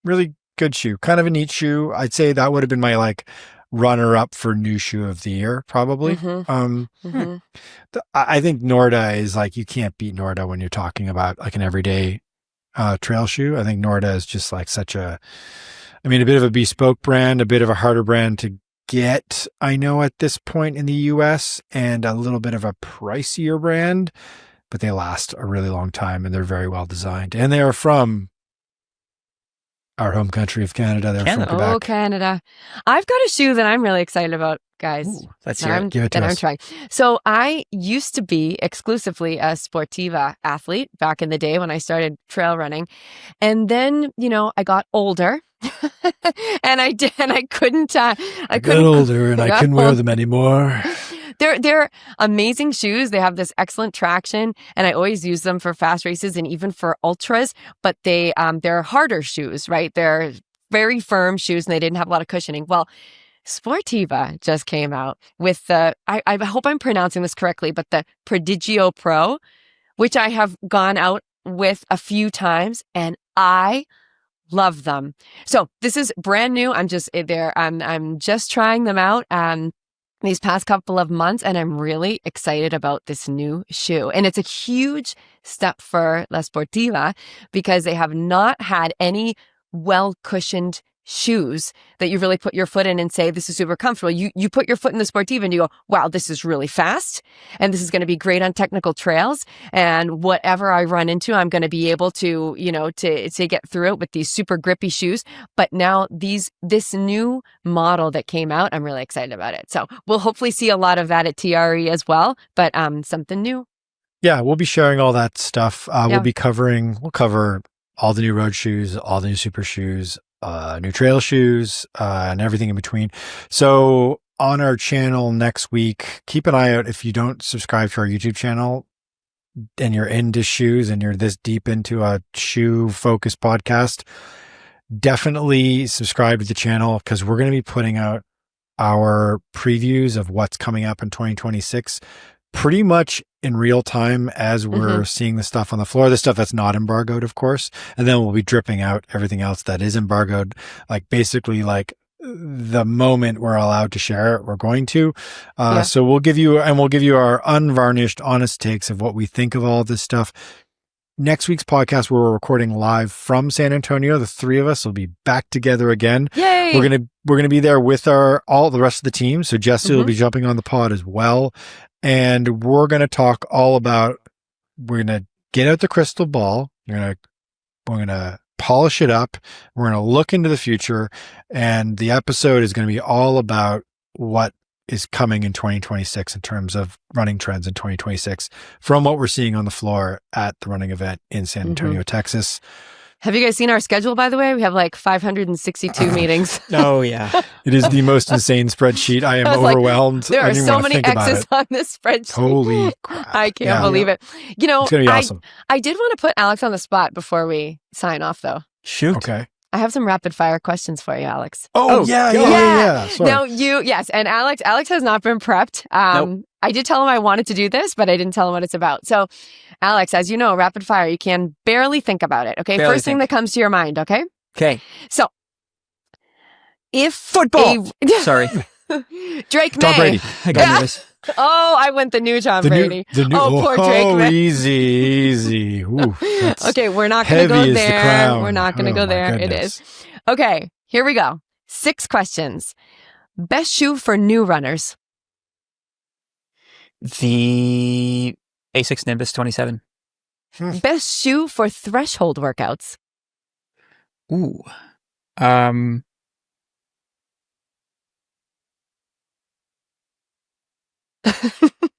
Really good shoe. Kind of a neat shoe. I'd say that would have been my like runner up for new shoe of the year, probably. I think Norda is like, you can't beat Norda when you're talking about like an everyday trail shoe. I think Norda is just like a bit of a bespoke brand, a bit of a harder brand to get, I know, at this point in the US, and a little bit of a pricier brand, but they last a really long time and they're very well designed. And they are from our home country of Canada. They're from Quebec. Oh, Canada. I've got a shoe that I'm really excited about, guys. Ooh, let's hear it. Give it to us. I'm trying. So I used to be exclusively a Sportiva athlete back in the day when I started trail running. And then, I got older. and I couldn't I got older and I couldn't wear them anymore. They're amazing shoes. They have this excellent traction, and I always use them for fast races and even for ultras, but they're harder shoes, right? They're very firm shoes and they didn't have a lot of cushioning. Well, Sportiva just came out with I hope I'm pronouncing this correctly, but the Prodigio Pro, which I have gone out with a few times and I love them. So this is brand new. I'm just trying them out these past couple of months, and I'm really excited about this new shoe. And it's a huge step for La Sportiva because they have not had any well-cushioned shoes that you really put your foot in and say, this is super comfortable. You put your foot in the Sportiva and you go, wow, this is really fast. And this is going to be great on technical trails. And whatever I run into, I'm going to be able to, to get through it with these super grippy shoes. But now this new model that came out, I'm really excited about it. So we'll hopefully see a lot of that at TRE as well, but something new. Yeah, we'll be sharing all that stuff. We'll cover all the new road shoes, all the new super shoes, new trail shoes, and everything in between. So on our channel next week, keep an eye out. If you don't subscribe to our YouTube channel and you're into shoes and you're this deep into a shoe focused podcast, definitely subscribe to the channel, because we're going to be putting out our previews of what's coming up in 2026 pretty much in real time as we're seeing the stuff on the floor, the stuff that's not embargoed, of course. And then we'll be dripping out everything else that is embargoed, like basically like the moment we're allowed to share it, we're going to. So we'll give you our unvarnished, honest takes of what we think of all this stuff. Next week's podcast, we're recording live from San Antonio. The three of us will be back together again. Yay! We're gonna be there with all the rest of the team. So Jesse will be jumping on the pod as well, and we're gonna talk all about. We're gonna get out the crystal ball. We're gonna polish it up. We're gonna look into the future, and the episode is gonna be all about what is coming in 2026 in terms of running trends in 2026 from what we're seeing on the floor at the running event in San Antonio, Texas. Have you guys seen our schedule, by the way? We have like 562 meetings. Oh, yeah. It is the most insane spreadsheet. I am overwhelmed. There are so many X's on this spreadsheet. Holy crap. I can't believe it. You know, it's going to be awesome. I did want to put Alex on the spot before we sign off, though. Shoot. Okay. I have some rapid fire questions for you, Alex. Oh yeah. Sorry. Now yes, and Alex has not been prepped. Nope. I did tell him I wanted to do this, but I didn't tell him what it's about. So, Alex, as you know, rapid fire, you can barely think about it. Okay, first thing that comes to your mind. Okay. Okay. So, if football, sorry, Drake Tom May. Brady. I got this. Oh, I went the new Tom Brady. Poor Drake May. Easy. Ooh, okay, we're not going to go there. We're not going to go there. Goodness. It is. Okay, here we go. 6 questions. Best shoe for new runners? The Asics Nimbus 27. Best shoe for threshold workouts? Ooh.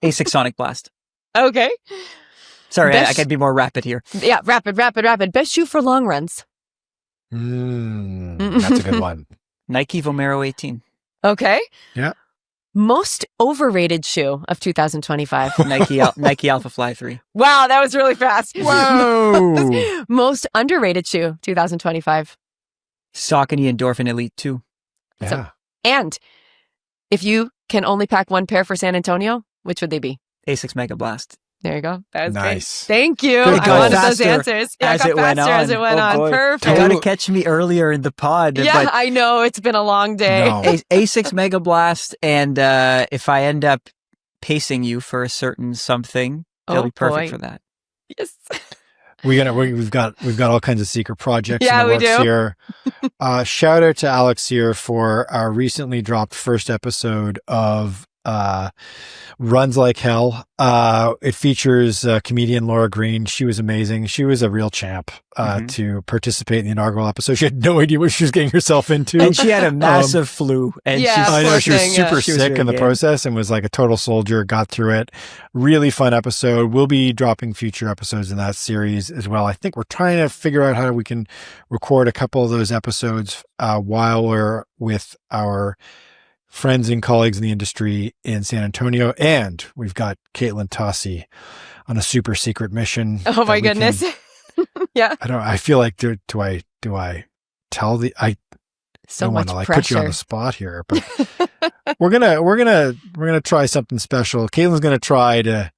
Asics Sonic Blast. Okay. Sorry, I can be more rapid here. Yeah, rapid. Best shoe for long runs? That's a good one. Nike Vomero 18. Okay. Yeah. Most overrated shoe of 2025? Nike Alpha Fly 3. Wow, that was really fast. Whoa. Most underrated shoe 2025? Saucony Endorphin Elite 2. Yeah. So, and if you can only pack one pair for San Antonio, which would they be? Asics MegaBlast. There you go. That was nice. Great. Thank you. I wanted those answers. Yeah, as it went on. As it went on. Boy. Perfect. You got to catch me earlier in the pod. Yeah, I know. It's been a long day. No. Asics MegaBlast, and if I end up pacing you for a certain something, it'll be perfect for that. Yes. We've got all kinds of secret projects in the works here. Shout out to Alex here for our recently dropped first episode of Runs Like Hell. It features comedian Laura Green. She was amazing. She was a real champ to participate in the inaugural episode. She had no idea what she was getting herself into. And she had a massive flu. And I know, she was super she sick in the process and was like a total soldier, got through it. Really fun episode. We'll be dropping future episodes in that series as well. I think we're trying to figure out how we can record a couple of those episodes while we're with our friends and colleagues in the industry in San Antonio. And we've got Katelyn Tossi on a super secret mission. Oh my goodness. Yeah. I feel like do I tell I don't want to like put you on the spot here, but we're gonna try something special. Katelyn's gonna try to.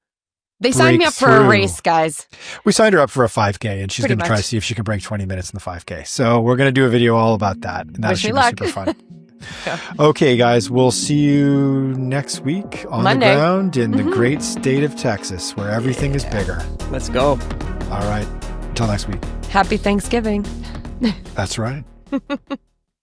They signed me up for a race, guys. We signed her up for a 5K, and she's going to try to see if she can break 20 minutes in the 5K. So we're going to do a video all about that, and that should be super fun. Yeah. Okay, guys, we'll see you next week on Monday. The ground in the great state of Texas, where everything is bigger. Let's go. All right. Until next week. Happy Thanksgiving. That's right.